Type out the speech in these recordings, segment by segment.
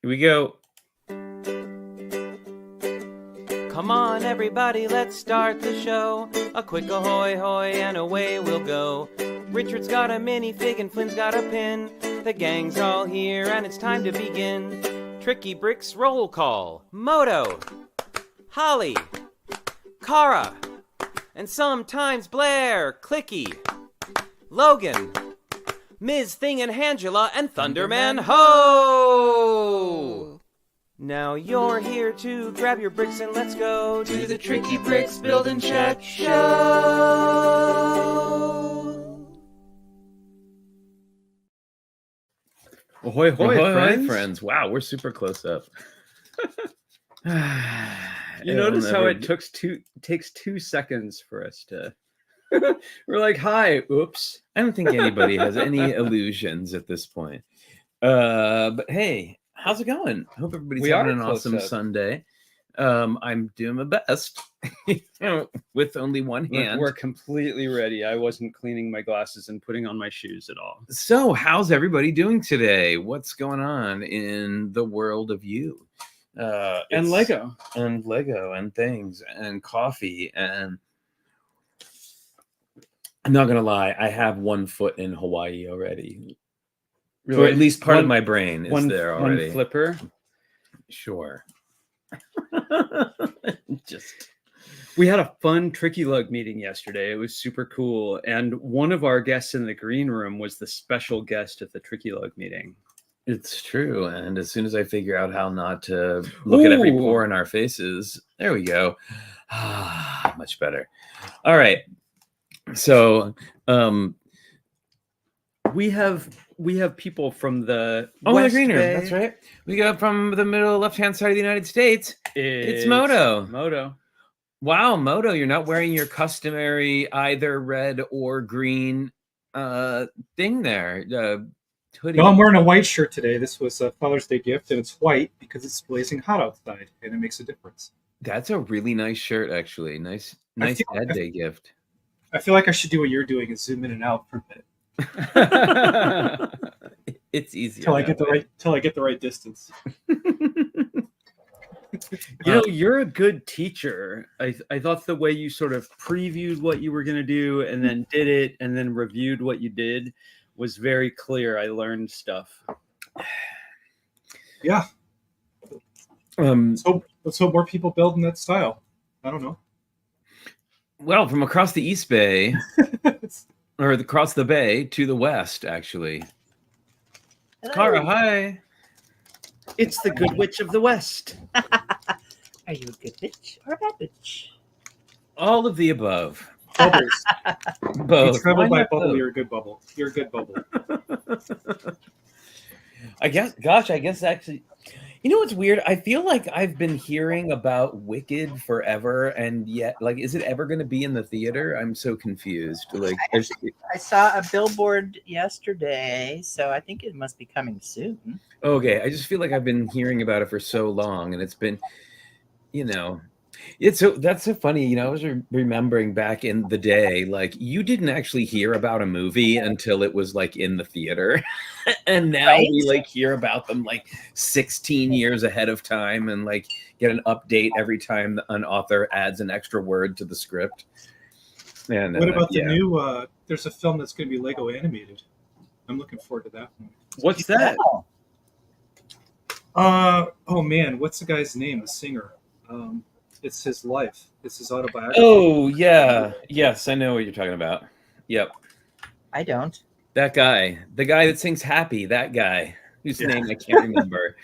Here we go. Come on, everybody, let's start the show. A quick ahoy hoy and away we'll go. Richard's got a minifig and Flynn's got a pin. The gang's all here and it's time to begin. Tricky Bricks roll call. Moto, Holly, Kara, and sometimes Blair, Clicky, Logan, Ms. Thing and Angela, and Thunderman Ho! Now you're here to grab your bricks and let's go to the Tricky Bricks Build and Check Show! Ahoy, hoy, friends. Wow, we're super close up. You notice how it takes 2 seconds for us to... We're like, hi, oops. I don't think anybody has any illusions at this point. But hey, how's it going? I hope everybody's having an awesome Sunday. I'm doing my best with only one hand. We're completely ready. I wasn't cleaning my glasses and putting on my shoes at all. So how's everybody doing today? What's going on in the world of you? And Lego. And things and coffee. And I'm not going to lie. I have one foot in Hawaii already. Really? Or at least part of my brain is there already. One flipper? Sure. We had a fun Tricky Lug meeting yesterday. It was super cool. And one of our guests in the green room was the special guest at the Tricky Lug meeting. It's true. And as soon as I figure out how not to look at every pore in our faces, there we go. Much better. All right. So we have people from the the green room. That's right. We got from the middle left-hand side of the United States. It's Moto. Wow, Moto, you're not wearing your customary either red or green thing there. Hoodie. No, I'm wearing a white shirt today. This was a Father's Day gift, and it's white because it's blazing hot outside, and it makes a difference. That's a really nice shirt, actually. Nice Dad Day gift. I feel like I should do what you're doing and zoom in and out for a bit. It's easy till I get the right distance. You're a good teacher. I thought the way you sort of previewed what you were going to do and then did it and then reviewed what you did was very clear. I learned stuff. Yeah. So let's hope more people build in that style. I don't know. Well, from across the East Bay, or across the bay to the west, actually. Hello. Kara, hi. It's the Good Witch of the West. Are you a good bitch or a bad bitch? All of the above. Bubbles. Both. You travel by bubble, both? you're a good bubble. You're a good bubble. I guess actually, you know what's weird? I feel like I've been hearing about Wicked forever, and yet, like, is it ever going to be in the theater? I'm so confused. Like, I saw a billboard yesterday, so I think it must be coming soon. Okay, I just feel like I've been hearing about it for so long, and it's been, that's so funny. I was remembering back in the day, like, you didn't actually hear about a movie until it was like in the theater, and now we like hear about them like 16 years ahead of time, and like get an update every time an author adds an extra word to the script. And what about the new? There's a film that's going to be Lego animated. I'm looking forward to that one. What's that? Oh man, what's the guy's name? The singer. It's his life. It's his autobiography. Oh, yeah. Yes, I know what you're talking about. Yep. I don't. That guy. The guy that sings Happy. That guy. Whose name I can't remember.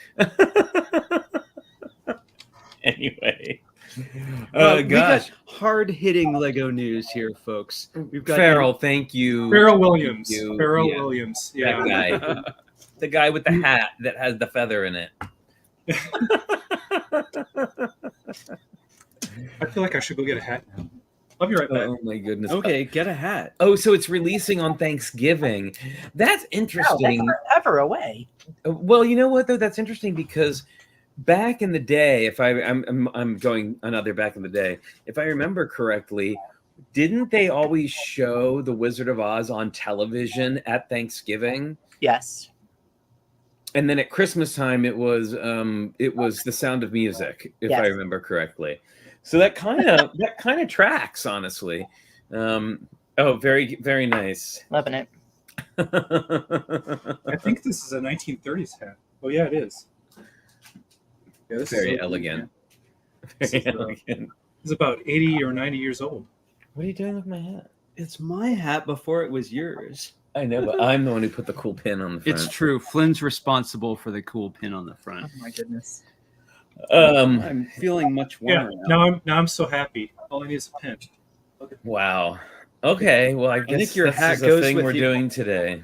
Anyway. We got hard-hitting Lego news here, folks. We've got Farrell, thank you. Farrell Williams. You. Farrell Yeah. Williams. Yeah. That guy. The guy with the hat that has the feather in it. I feel like I should go get a hat now. I'll be right back. Oh my goodness. Okay, get a hat. Oh, so it's releasing on Thanksgiving. That's interesting. No, that's forever away. Well, you know what though? That's interesting because back in the day, if I'm going another back in the day, if I remember correctly, didn't they always show The Wizard of Oz on television at Thanksgiving? Yes. and then at Christmas time it was The Sound of Music, if I remember correctly. So that kind of tracks, honestly. Very, very nice. Loving it. I think this is a 1930s hat. Oh yeah, it is. Yeah, this Very is so elegant. Cool, Very elegant. It's about 80 or 90 years old. What are you doing with my hat? It's my hat before it was yours. I know, but I'm the one who put the cool pin on the front. It's true. Flynn's responsible for the cool pin on the front. Oh my goodness. I'm feeling much warmer now I'm so happy. All I need is a pin. Wow. Okay. Well, I guess think your this hat is the goes thing with we're you. doing today.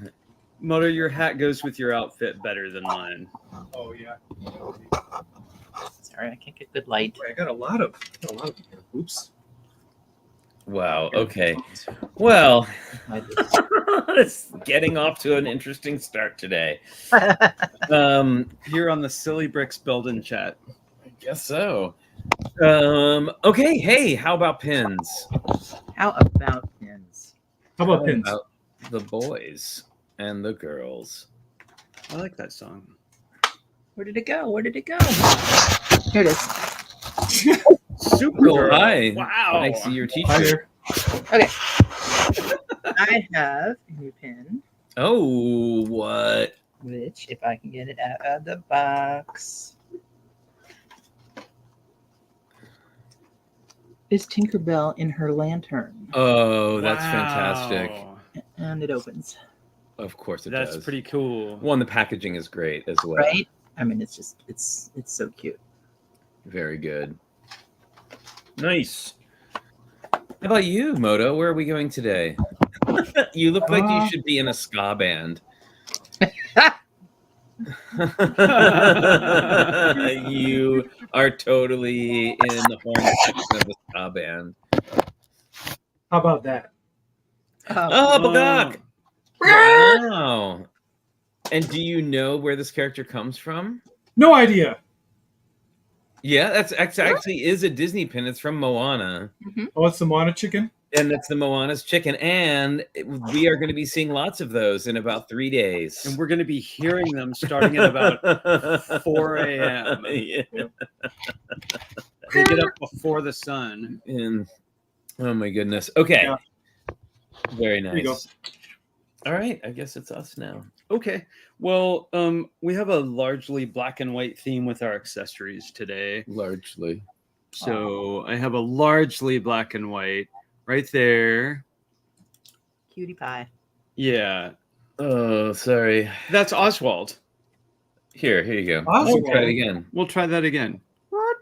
Moto, your hat goes with your outfit better than mine. Oh yeah. Sorry, I can't get good light. I got a lot of. Oops. Wow. Okay. Well, My it's getting off to an interesting start today. Here on the Silly Bricks building chat. I guess so. Okay. Hey, how about pins? How about pins? How about pins? About the boys and the girls. I like that song. Where did it go? Where did it go? Here it is. Super. Oh, hi. Wow. I see your Hi teacher. there. Okay. I have a new pin, Oh, what? which, if I can get it out of the box, is Tinkerbell in her lantern. Oh, that's fantastic. And it opens. Of course it That's does. pretty cool. One, the packaging is great as well. Right? I mean, it's just, it's so cute. Very good. Nice. How about you, Moto? Where are we going today? You look like you should be in a ska band. You are totally in the horn section of the ska band. How about that? Oh, Bagak! Wow. And do you know where this character comes from? No idea. Yeah, that's actually is a Disney pin. It's from Moana. Oh, it's the Moana chicken. And it's the Moana's chicken. And we are going to be seeing lots of those in about 3 days. And we're going to be hearing them starting at about 4 a.m. Yeah. They get up before the sun. And, oh my goodness. Okay. Yeah. Very There you go. nice. All right. I guess it's us now. Okay. Well, we have a largely black and white theme with our accessories today. Largely. So I have a largely black and white right there. Cutie pie. Yeah. Oh, sorry. That's Oswald. Here you go. Oswald. We'll try it again. We'll try that again. What?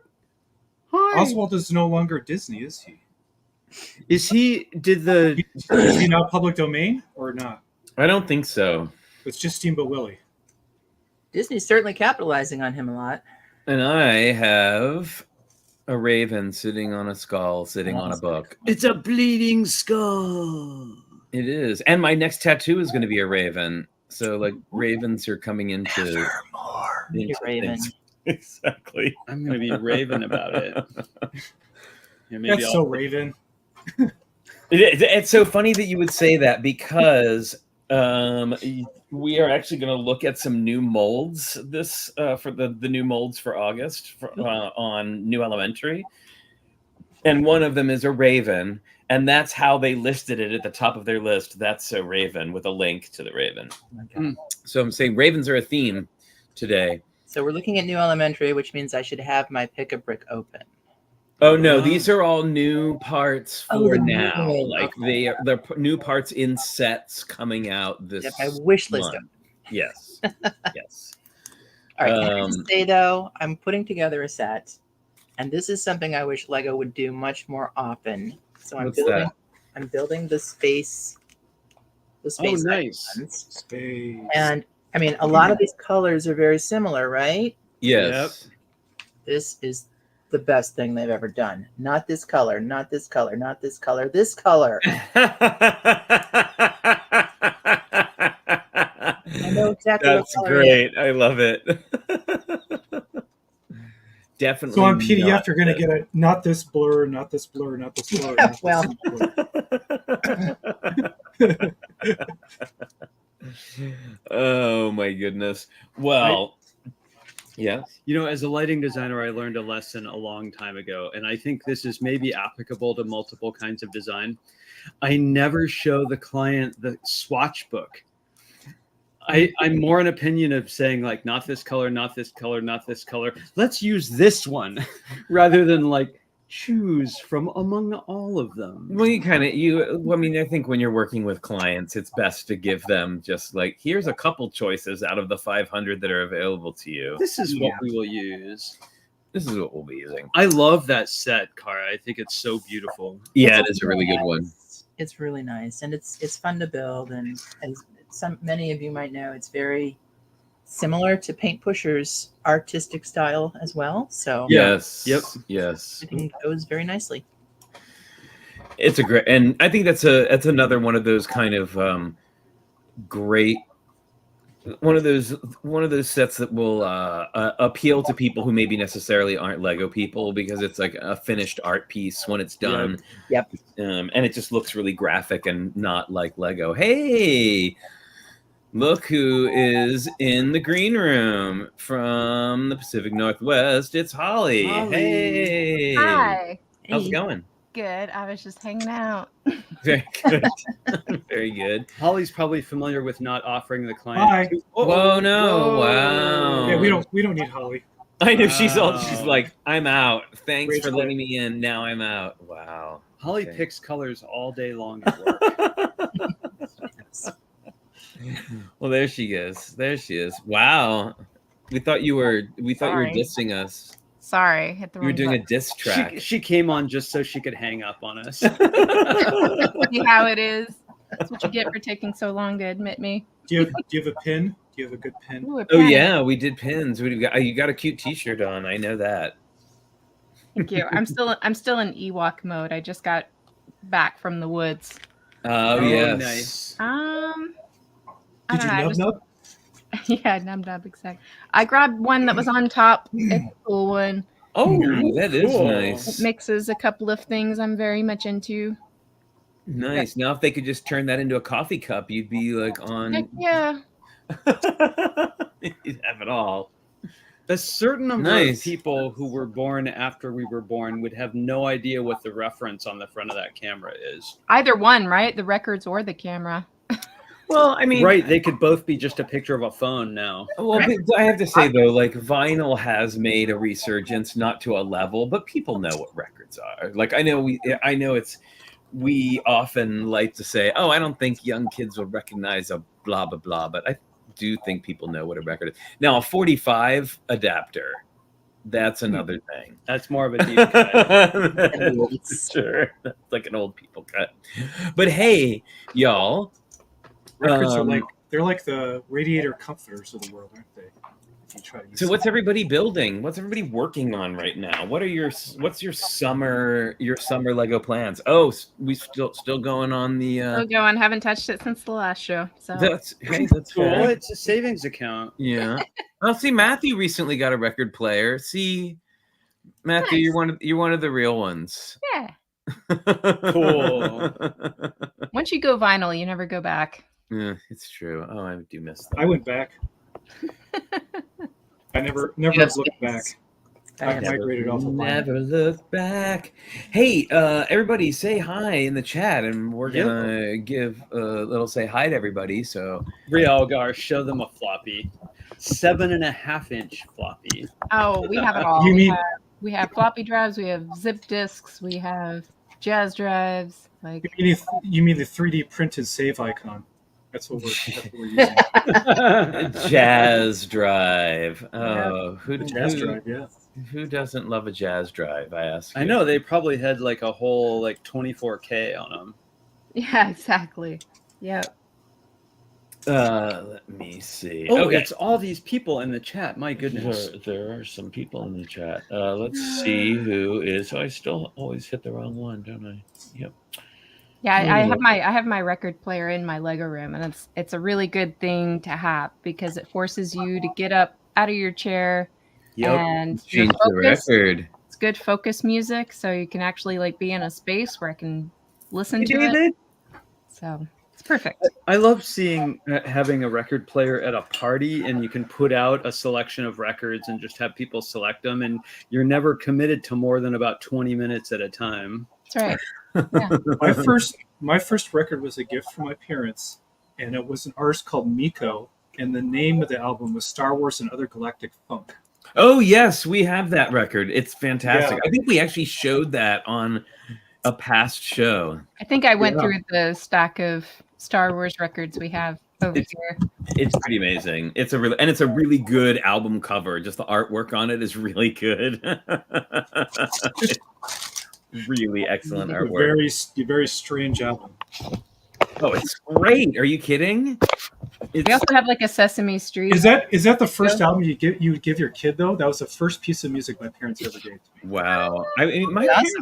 Hi. Oswald is no longer Disney, is he? Is he? Did the? Is he now public domain or not? I don't think so. It's just Steamboat Willie. Disney's certainly capitalizing on him a lot. And I have a raven sitting on a skull, sitting on a book. It's a bleeding skull. It is. And my next tattoo is going to be a raven. So, like, ravens are coming into You're Raven. things. Exactly. I'm gonna be raving about it. Yeah, maybe That's so Raven. It's so funny that you would say that because we are actually going to look at some new molds this for the new molds for August on New Elementary, and one of them is a raven, and that's how they listed it at the top of their list. That's a raven with a link to the raven. Oh my God. So I'm saying ravens are a theme today. So we're looking at New Elementary, which means I should have my pick-a-brick open. Oh no, these are all new parts for now. new- Like they're new parts in sets coming out this. Get my wish list month. open. Yes. Yes. All right. Can I just say though, I'm putting together a set, and this is something I wish Lego would do much more often. So I'm What's building. that? I'm building the space. The space. nice. icons. Space. And I mean, a lot of these colors are very similar, right? Yes. This is the best thing they've ever done. Not this color, not this color, not this color, this color. I know exactly That's what color it is. great. I love it. Definitely. So on PDF, not you're going to the- get a not this blur, not this blur, not this blur. Yeah, not this well. blur. Oh my goodness. Well, yeah. You know, as a lighting designer, I learned a lesson a long time ago, and I think this is maybe applicable to multiple kinds of design. I never show the client the swatch book. I'm more an opinion of saying like, not this color, not this color, not this color. Let's use this one rather than like choose from among all of them. Well, I mean, I think when you're working with clients, it's best to give them just like, here's a couple choices out of the 500 that are available to you. This is what we will use. This is what we'll be using. I love that set, Cara. I think it's so beautiful. Yeah, it is a really good one. It's really nice, and it's fun to build. And as many of you might know, it's very similar to Paint Pusher's artistic style as well. So yes, yes, everything goes very nicely. It's a great, and I think that's another one of those kind of great. One of those sets that will appeal to people who maybe necessarily aren't Lego people, because it's like a finished art piece when it's done. Yep. And it just looks really graphic and not like Lego. Hey, look who is in the green room from the Pacific Northwest. It's Holly. Hey. Hi. How's it going? Good. I was just hanging out. Very good. Very good. Holly's probably familiar with not offering the client. Hi. Whoa, no. Wow. Yeah, we don't need Holly. I know she's like, I'm out. Thanks Great for split. letting me in. Now I'm out. Wow. Holly Okay. picks colors all day long at work. Well, there she is. There she is. Wow. We thought you were Sorry. dissing us. Sorry, hit the You were wrong doing a button. diss track. She came on just so she could hang up on us. See how it is. That's what you get for taking so long to admit me. Do you have a pin? Do you have a good pin? Ooh, a Oh pen. yeah, we did pins. You got a cute T-shirt on. I know that. Thank you. I'm still in Ewok mode. I just got back from the woods. Oh yes. Nice. I Did don't you know, I nub just- nub? Yeah, nub exact. I grabbed one that was on top. It's a cool one. Oh, that is Cool. It nice. mixes a couple of things I'm very much into. Nice. Now, if they could just turn that into a coffee cup, you'd be like Heck on. yeah. You'd have it all. A certain number Nice. of people who were born after we were born would have no idea what the reference on the front of that camera is. Either one, right? The records or the camera. Well, I mean, Right, they could both be just a picture of a phone now. Well, but I have to say though, like vinyl has made a resurgence, not to a level, but people know what records are. Like I know we often like to say, "Oh, I don't think young kids will recognize a blah blah blah," but I do think people know what a record is. Now, a 45 adapter, that's another thing. That's more of a deep cut. Sure, that's like an old people cut. But hey, y'all. Records are they're like the radiator comforters of the world, aren't they? If you try to use So what's everybody building? What's everybody working on right now? What's your summer Lego plans? Oh, we still going on the Still going. Haven't touched it since the last show. So that's Cool. fair. It's a savings account. Yeah. Oh, see, Matthew recently got a record player. See, Matthew, Nice. you're one of the real ones. yeah. Cool. Once you go vinyl, you never go back. Yeah, it's true. Oh, I do miss that. I went back. I never Yes, looked yes. back. I migrated off of vinyl. Never look back. Hey, everybody, say hi in the chat, and we're gonna give a little say hi to everybody. So, Realgar, show them a floppy. 7.5-inch floppy. Oh, we have it all. You mean We have floppy drives. We have zip disks. We have jazz drives. Like you mean the 3D printed save icon? That's what we're using. Jazz Drive. Oh, The jazz drive, yeah. Who doesn't love a Jazz Drive? I ask. I you. know they probably had like a whole like 24K on them. yeah, exactly. Yep. Let me see. Oh, Okay. it's all these people in the chat. My goodness. There are some people in the chat. Let's see who is. So I still always hit the wrong one, don't I? Yep. Yeah, I have my record player in my Lego room, and it's a really good thing to have because it forces you to get up out of your chair and Change the record. It's good focus music, so you can actually like be in a space where I can listen to it. So It's perfect. I love seeing having a record player at a party, and you can put out a selection of records and just have people select them, and you're never committed to more than about 20 minutes at a time. That's right. Yeah. My first record was a gift from my parents, and it was an artist called Miko, and the name of the album was Star Wars and Other Galactic Funk. Oh yes, we have that record. It's fantastic. Yeah. I think we actually showed that on a past show. I think I went through the stack of Star Wars records we have over here. It's pretty amazing. It's a really good album cover. Just the artwork on it is really good. Really excellent artwork. Very strange album. Oh, it's great. Are you kidding? We also have like a Sesame Street. Is that the first album you would give your kid though? That was the first piece of music my parents ever gave to me. Wow. I mean, my parents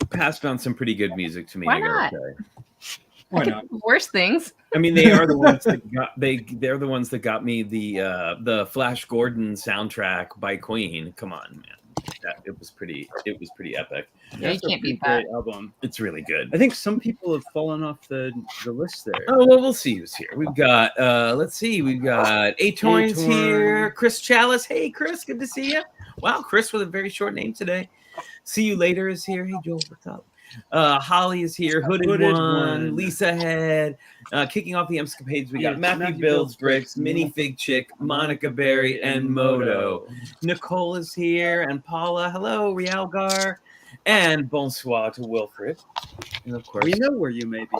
passed on some pretty good music to me. Why not? Why not? Worse things. I mean, they are the ones that they're the ones that got me the Flash Gordon soundtrack by Queen. Come on, man. It was pretty epic. Yeah, you can't beat that album. It's really good. I think some people have fallen off the list there. Oh well, we'll see who's here. We've got let's see, we've got Atorn's here, Chris Chalice. Hey Chris, good to see you. Wow, Chris with a very short name today. See you later is here. Hey Joel, what's up? Holly is here. Hooded one. Lisa Head. Kicking off the escapades, we got Matthew Bills, Bricks, Minifigchick, Monica Berry, and Moto. Nicole is here, and Paula. Hello, Rialgar, and bonsoir to Wilfred, and of course We know where you may be.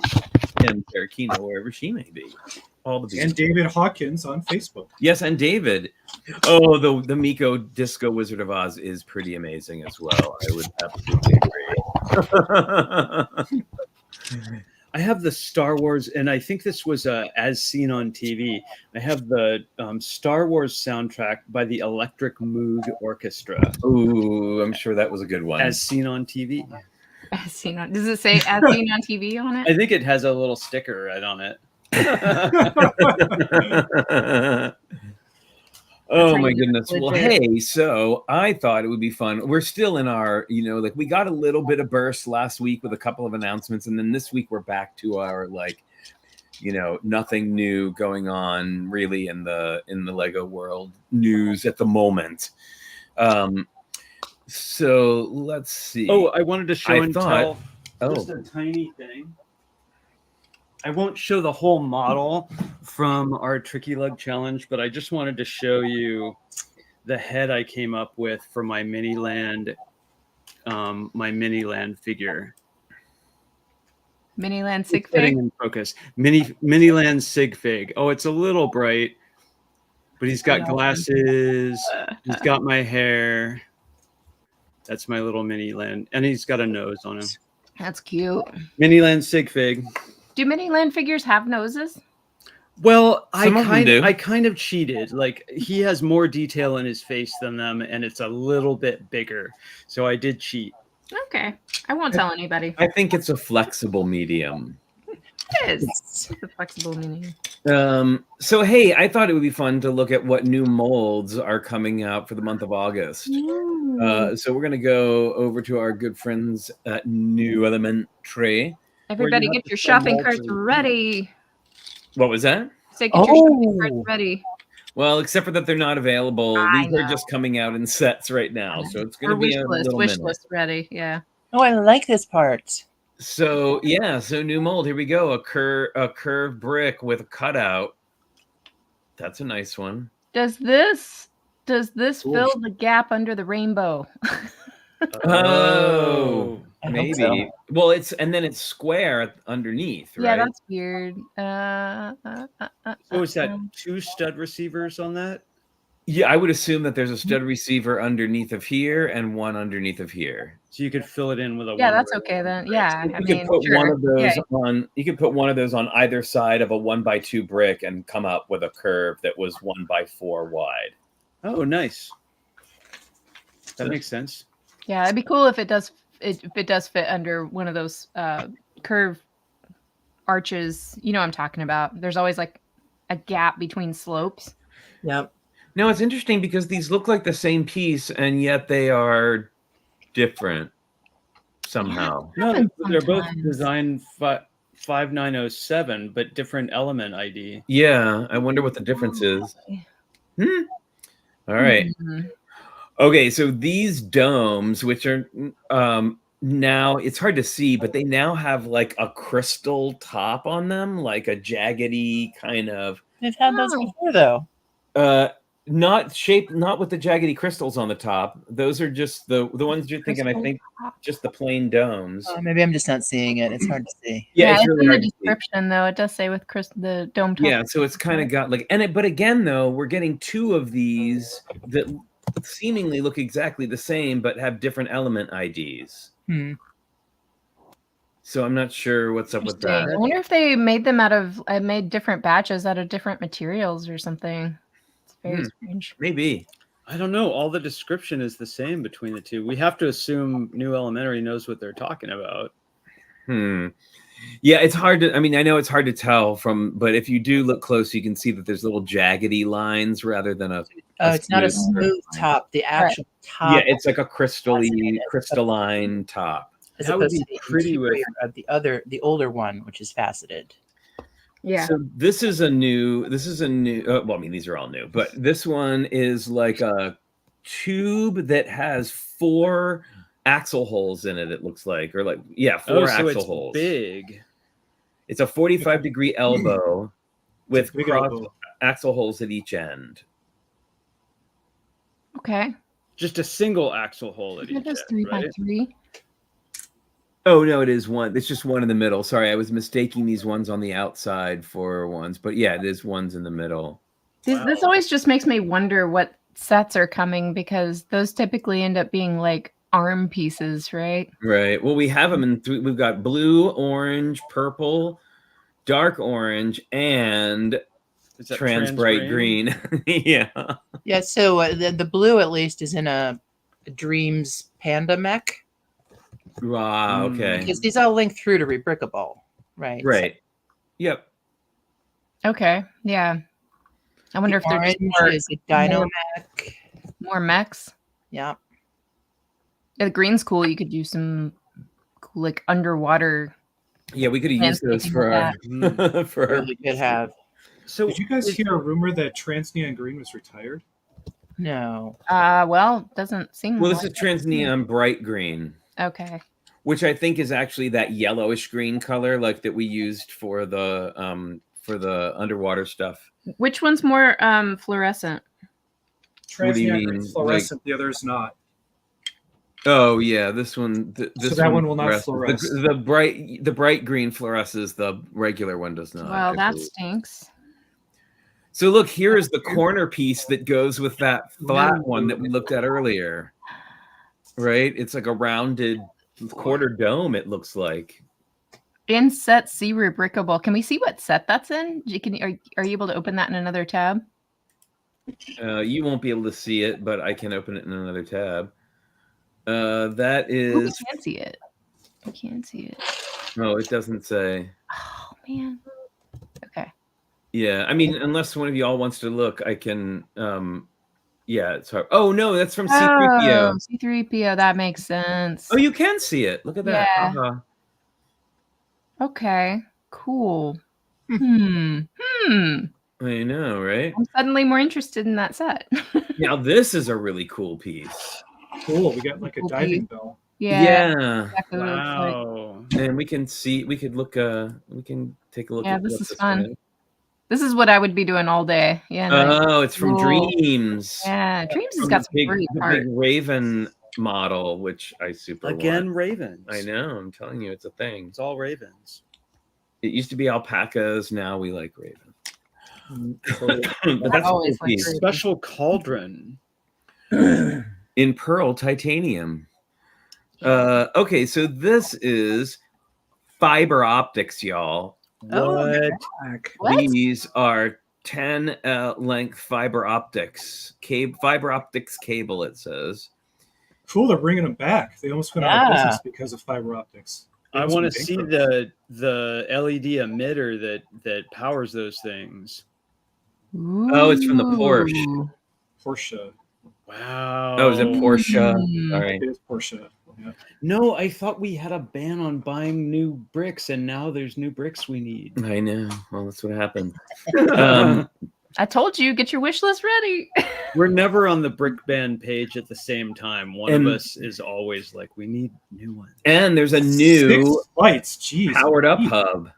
and Tarakina, wherever she may be. All the And David Hawkins on Facebook. Yes, and David. Oh, the Miko Disco Wizard of Oz is pretty amazing as well. I would absolutely agree. I have the Star Wars, and I think this was As Seen on TV. I have the Star Wars soundtrack by the Electric Mood Orchestra. Ooh, I'm sure that was a good one. As Seen on TV. As seen on, does it say as seen on TV on it? I think it has a little sticker right on it. Oh my goodness. Well, hey, so I thought it would be fun. We're still in our, like we got a little bit of burst last week with a couple of announcements, and then this week we're back to our nothing new going on really in the Lego world news at the moment. So let's see. Oh, I wanted to show and tell oh, just a tiny thing. I won't show the whole model from our Tricky Lug Challenge, but I just wanted to show you the head I came up with for my Miniland figure. Miniland Sig Getting Fig. in focus. Miniland Sig Fig. Oh, it's a little bright, but he's got glasses. He's got my hair. That's my little Miniland, and he's got a nose on him. That's cute. Miniland Sig Fig. Do Miniland figures have noses? Well, Some of them do. I kind of cheated. Like, he has more detail in his face than them, and it's a little bit bigger. So I did cheat. Okay. I won't tell anybody. I think it's a flexible medium. It is. It's a flexible meaning. So hey, I thought it would be fun to look at what new molds are coming out for the month of August. So we're gonna go over to our good friends at New Elementary. Everybody get your shopping carts ready. What was that? Say get your shopping carts ready. Well, except for that they're not available. I These are know. just coming out in sets right now, so it's going Or to be wish a list. little Wish minute. list ready. Yeah. Oh, I like this part. So yeah, so new mold. Here we go. A curved brick with a cutout. That's a nice one. Does this fill the gap under the rainbow? Oh, I hope maybe. so. Well, it's underneath, right? Yeah, that's weird. So is that 2 stud receivers on that? Yeah, I would assume that there's a stud receiver underneath of here and one underneath of here. So you could fill it in with a Yeah, one that's rail. okay then. Yeah, You I could mean, put sure. one of those Yeah. on. You could put one of those on either side of a 1x2 brick and come up with a curve that was 1x4 wide. Oh, nice. That makes sense. Yeah, it'd be cool if it does fit under one of those curved arches. You know what I'm talking about. There's always like a gap between slopes. Yep. No, it's interesting because these look like the same piece and yet they are different somehow. No, they're both Sometimes. designed 5907, but different element ID. Yeah, I wonder what the difference is. All right. Hmm. Okay, so these domes, which are now it's hard to see, but they now have like a crystal top on them, like a jaggedy kind of They've had those before, though. not shaped, not with the jaggedy crystals on the top. Those are just the ones you're thinking. I think just the plain domes. Maybe I'm just not seeing it. It's hard to see. Yeah, it's really in the hard to see. description though. It does say with the dome top. Yeah, so it's kind of got like, but again though, we're getting two of these that seemingly look exactly the same but have different element IDs. So I'm not sure what's up with that. I wonder if they made them made different batches out of different materials or something. It's very strange. Maybe. I don't know. All the description is the same between the two. We have to assume New Elementary knows what they're talking about. Yeah, it's hard to, I mean, I know it's hard to tell but if you do look close, you can see that there's little jaggedy lines rather than it's not a smooth top. The actual top. Yeah, it's like a crystalline top. As That would opposed be to pretty with of the older one, which is faceted. Yeah. So this is a new, well, I mean, these are all new, but this one is like a tube that has 4 axle holes in it, it looks like, or like, yeah, 4 so axle it's holes. big. It's a 45-degree elbow with big cross elbow. axle holes at each end. Okay. Just a single axle hole at each It is end, 3x3. Oh no, it is one. It's just one in the middle. Sorry, I was mistaking these ones on the outside for ones, but yeah, it is ones in the middle. This always just makes me wonder what sets are coming because those typically end up being like arm pieces, right? Right. Well, we have them in we've got blue, orange, purple, dark orange, and Is that trans bright green. Yeah. Yeah. So the blue at least is in a Dreams Panda mech. Wow. Okay. Because these all link through to Rebrickable, right? Right. Yep. Okay. Yeah. I wonder if they're just Orange is a Dino mech. more mechs. Yeah. Yeah, the green's cool. You could do some cool, like underwater. Yeah, we could have used those for our for our Really could have. So Did you guys hear a rumor that Trans Neon Green was retired? No. Well, doesn't seem. Well, this like is trans neon bright green, Okay. which I think is actually that yellowish green color, like that we used for the underwater stuff. Which one's more fluorescent? Trans do you Neon Green mean, fluorescent, the other is not. Oh yeah, this one. This that one will not fluoresces. fluoresce. The bright green fluoresces. The regular one does not. Well, I that believe. stinks. So look, here is the corner piece that goes with that flat one that we looked at earlier. Right? It's like a rounded quarter dome. It looks like. Inset C Rebrickable. Can we see what set that's in? Are you able to open that in another tab? You won't be able to see it, but I can open it in another tab. That Ooh, is. I can't see it. I can't see it. No, it doesn't say. Oh man. Okay. Yeah, I mean, unless one of y'all wants to look, I can. Yeah, it's hard. Oh no, that's from C3PO. Oh, C3PO. That makes sense. Oh, you can see it. Look at that. Yeah. Uh-huh. Okay. Cool. I I know, right? I'm suddenly more interested in that set. Now this is a really cool piece. Cool. We got like a Cool diving piece. bell. Yeah. Exactly what it looks like. Wow. And we can see. We could look. We can take a look. Yeah, at this what is fun. is. This is what I would be doing all day. Yeah. Nice. Oh, it's from Cool. Dreams. Yeah. Dreams has From got some the great big art. Raven model, which I super Again, want. ravens. I know. I'm telling you, it's a thing. It's all ravens. It used to be alpacas. Now we like Raven. Totally. But that's a cool always liked piece. Raven. Special cauldron. In pearl titanium. Okay, so this is fiber optics, y'all. What? What? These are 10 length fiber optics. Fiber optics cable, it says. Cool, they're bringing them back. They almost went out of Yeah. business because of fiber optics. They I almost want went to see bankrupt. the LED emitter that powers those things. Oh, it's from the Porsche. Ooh. Porsche. Wow. Oh, is it Porsche? Mm. All right. It is Porsche. No, I thought we had a ban on buying new bricks, and now there's new bricks we need. I know. Well, that's what happened. I told you, get your wish list ready. We're never on the brick ban page at the same time. One of us is always like, we need new ones. And there's a new 6 lights. Jeez. powered up hub.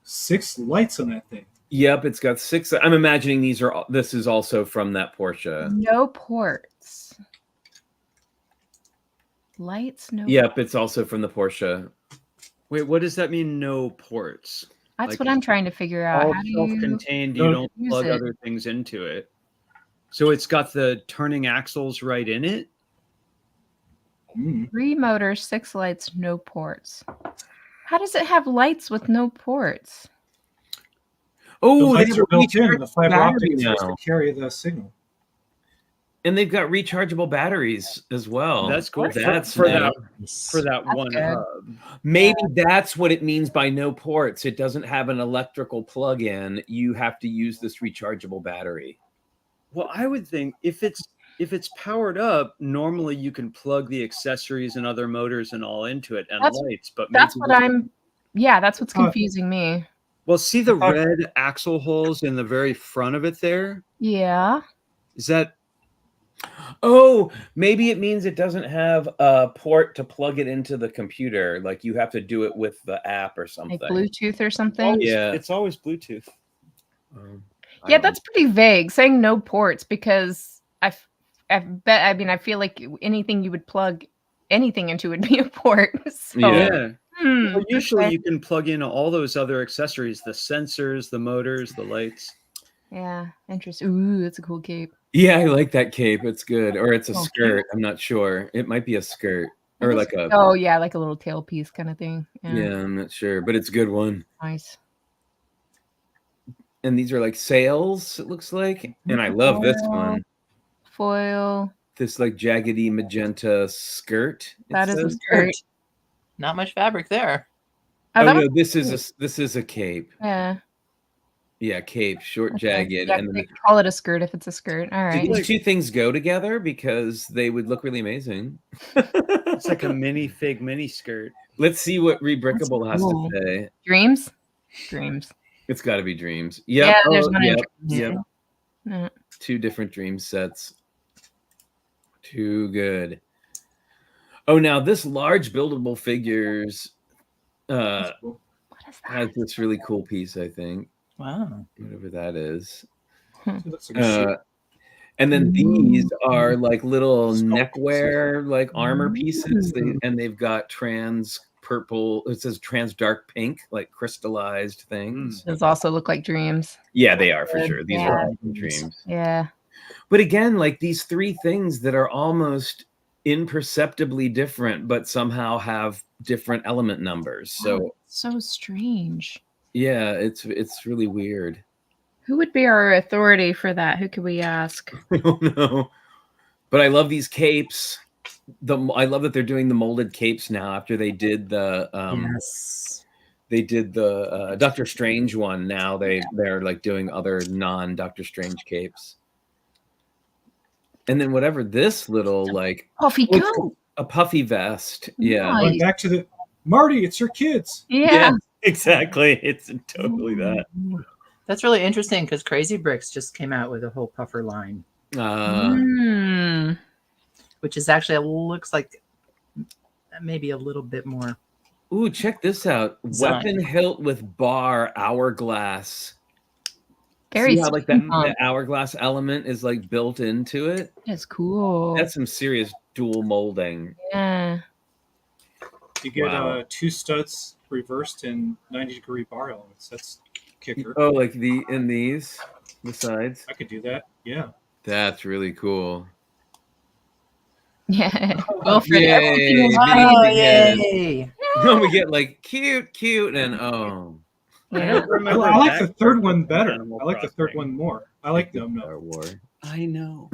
6 lights on that thing. Yep, it's got 6. I'm imagining this is also from that Porsche. No ports. Lights, no. Yep, it's also from the Porsche. Wait, what does that mean? No ports. That's like, what I'm trying to figure out. All How do you self-contained. You don't use plug it? other things into it. So it's got the turning axles right in it. 3 motors, 6 lights, no ports. How does it have lights with no ports? Oh, The they lights have are a built in. The rechargeable fiber battery optic is supposed now. to carry the signal. And they've got rechargeable batteries as well. That's cool. That's for neat. that That's one good. hub. Maybe that's what it means by no ports. It doesn't have an electrical plug-in. You have to use this rechargeable battery. Well, I would think if it's powered up, normally you can plug the accessories and other motors and all into it and That's- lights. But That's maybe what I'm. Yeah, that's what's confusing me. Well, see the red axle holes in the very front of it there? Yeah. Is that Oh, maybe it means it doesn't have a port to plug it into the computer. Like you have to do it with the app or something. Like Bluetooth or something? Yeah. it's always Bluetooth. Yeah, that's pretty vague. Saying no ports because I bet. I mean, I feel like anything you would plug anything into would be a port. So, Yeah. Well, usually okay. you can plug in all those other accessories, the sensors, the motors, the lights. Yeah, interesting. Ooh, that's a cool cape. Yeah, I like that cape. It's good. Or it's a Oh, skirt. I'm not sure. It might be a skirt or like a. Oh yeah, like a little tailpiece kind of thing. Yeah, I'm not sure, but it's a good one. Nice. And these are like sails, it looks like. And I love this one. Foil. This like jaggedy magenta skirt. it That is a says. skirt. Not much fabric there. Oh that no, was- this is a cape. Yeah. Yeah, cape, short, Okay. jagged, Yeah, and they then call it a skirt if it's a skirt. All do right. these two things go together because they would look really amazing? It's like a minifig mini skirt. Let's see what Rebrickable has cool. to say. Dreams. Dreams. It's got to be dreams. Yep. Yeah, there's one in yep. Dreams. Yep. Yeah. 2 different dream sets. Too good. Oh, now this large buildable figures That's cool. What is that? has this really cool piece, I think. Wow. Whatever that is. It looks like a ship. And then these Ooh. are like little Sculptures. neckwear, like armor pieces. And they've got trans purple. It says trans dark pink, like crystallized things. Those also look like dreams. Yeah, they are for Good. sure. These Yeah. are all from dreams. Yeah. But again, like these 3 things that are almost imperceptibly different, but somehow have different element numbers. So So strange. yeah, it's really weird. Who would be our authority for that? Who could we ask? I don't know. But I love these capes. I love that they're doing the molded capes now after they did the Yes. they did the Doctor Strange one. Now they're like doing other non-Doctor Strange capes. And then whatever this little like Puffy it's coat. a puffy vest. Yeah. Nice. Going back to the Marty, it's your kids. Yeah. Exactly. It's totally that. That's really interesting because Crazy Bricks just came out with a whole puffer line, Mm. which is actually looks like maybe a little bit more. Ooh, check this out. Design. Weapon hilt with bar hourglass. Very See how like that steampunk. hourglass element is like built into it? That's cool. That's some serious dual molding. Yeah. You get Wow. 2 studs reversed in 90-degree bar elements. That's kicker. Oh, like the sides. I could do that. Yeah. That's really cool. Yeah. Wilfred, Yay. everything is Mini fine. Oh, big head. yay! No, we get like cute, and oh. Yeah. I like the third one better. I like the third one more. I like them. Star War. I know.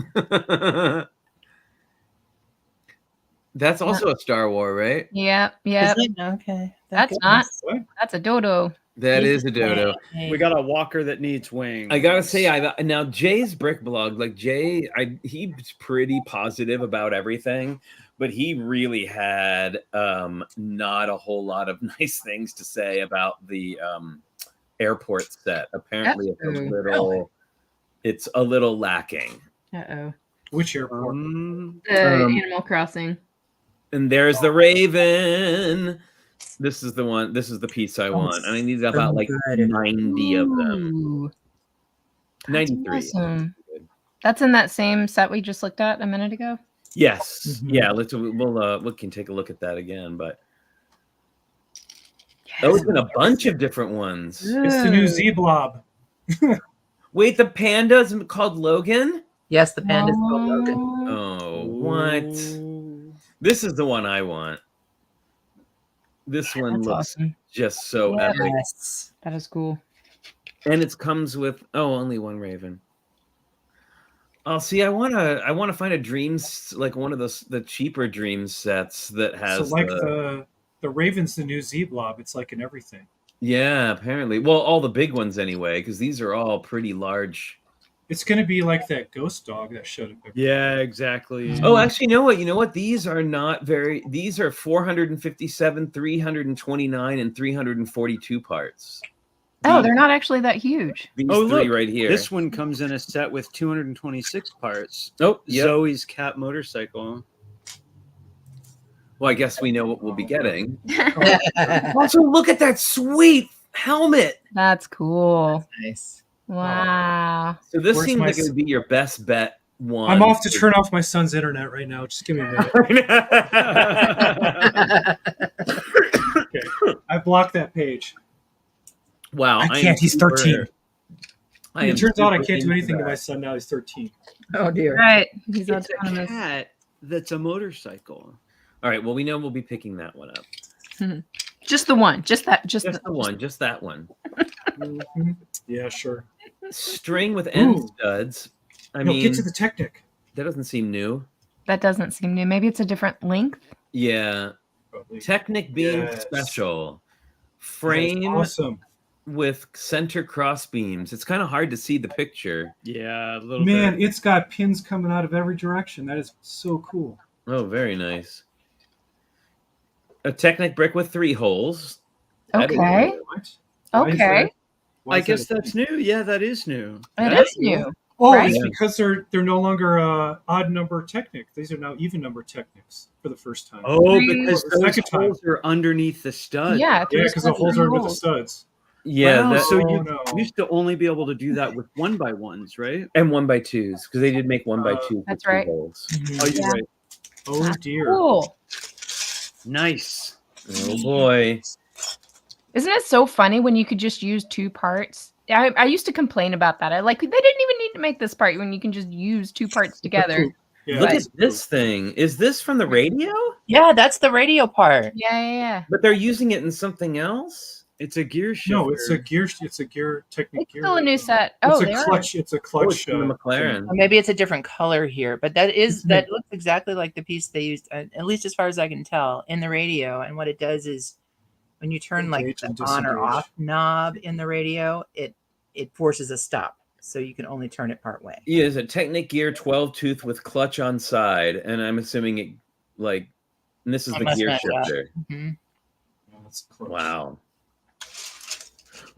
That's also a Star War, right? Yep. Yep. Is it? Okay. That's not. What? That's a dodo. That is a dodo. We got a walker that needs wings. I gotta say, now Jay's brick blog, like he's pretty positive about everything, but he really had not a whole lot of nice things to say about the airport set. Apparently, it's a little lacking. Uh-oh. Which airport? Animal Crossing. And there's the Raven. This is the one. This is the piece I want, and I need about like 90 of them. Ooh, 93. Awesome. That's in that same set we just looked at a minute ago. Yes. Yeah. We can take a look at that again. But there's been a bunch of different ones. It's the new Z Blob. Wait, the panda's called Logan? Yes, the panda's called Logan. Oh, what? This is the one I want. This one That's looks awesome. just so epic. Yes. That is cool. And it comes with only one Raven. Oh, see, I wanna find a dreams, like one of the cheaper dreams sets that has So like the Raven's the new Z Blob. It's like in everything. Yeah, apparently. Well, all the big ones anyway, because these are all pretty large. It's going to be like that ghost dog that showed up. Yeah, exactly. Oh, actually, you know what? These are not very. These are 457, 329, and 342 parts. Oh, they're not actually that huge. These Oh, three look, right here. This one comes in a set with 226 parts. Oh, yep. Zoe's cat motorcycle. Well, I guess we know what we'll be getting. Also, look at that sweet helmet. That's cool. Nice. Wow. So this Where's seems my like it would be your best bet one. I'm off to turn off my son's internet right now. Just give me a minute. Okay. I blocked that page. Wow. I can't. He's 13. It turns out I super can't do into anything to that. my son now. He's 13. Oh dear. Right. He's It's a autonomous. cat that's a motorcycle. All right. Well, we know we'll be picking that one up. Just the one. Just that. Just Just the one. Just that one. Mhm. Yeah, sure. String with end Ooh. studs. I No, mean, get to the Technic. that doesn't seem new. That doesn't seem new. Maybe it's a different length. Yeah. Probably. Technic being Yes. special. That is Frame awesome. with center cross beams. It's kind of hard to see the picture. Yeah, a little Man, bit. it's got pins coming out of every direction. That is so cool. Oh, very nice. A Technic brick with 3 holes. That is Okay. new. What? Why is Okay. that- why I is that guess a that's thing? new. Yeah, that is new. It That's is new. Oh, right? it's because they're no longer odd number Technic. These are now even number Technics for the first time. Oh, Three- because The those second time. holes are underneath the stud. Yeah. Yeah, three because the studs, holes three are under the holes. studs. Yeah, Wow, that- so Oh, you no. used to only be able to do that with 1x1s, right? and 1x2s because they did make 1x2s. That's with 2 right. holes. Oh, you're Yeah. right. Oh dear. Cool. Nice. Oh boy. Isn't it so funny when you could just use 2 parts? I used to complain about that. I like they didn't even need to make this part when you can just use 2 parts together. Yeah. Look Right. at this thing. Is this from the radio? Yeah, that's the radio part. Yeah. But they're using it in something else? It's a gear shifter. No, it's a gear. It's a gear Technic It's gear. still a new set. It's Oh, a they are. clutch. It's a Oh, clutch. it's from the McLaren. Or maybe it's a different color here, but that looks exactly like the piece they used, at least as far as I can tell, in the radio. And what it does is, when you turn like Engage the and on or disengage. off knob in the radio, it forces a stop, so you can only turn it part way. Yeah, it's a Technic gear 12 tooth with clutch on side, and I'm assuming it and this is It the must gear match up. shifter. Mhm. Yeah, that's clutch. Wow.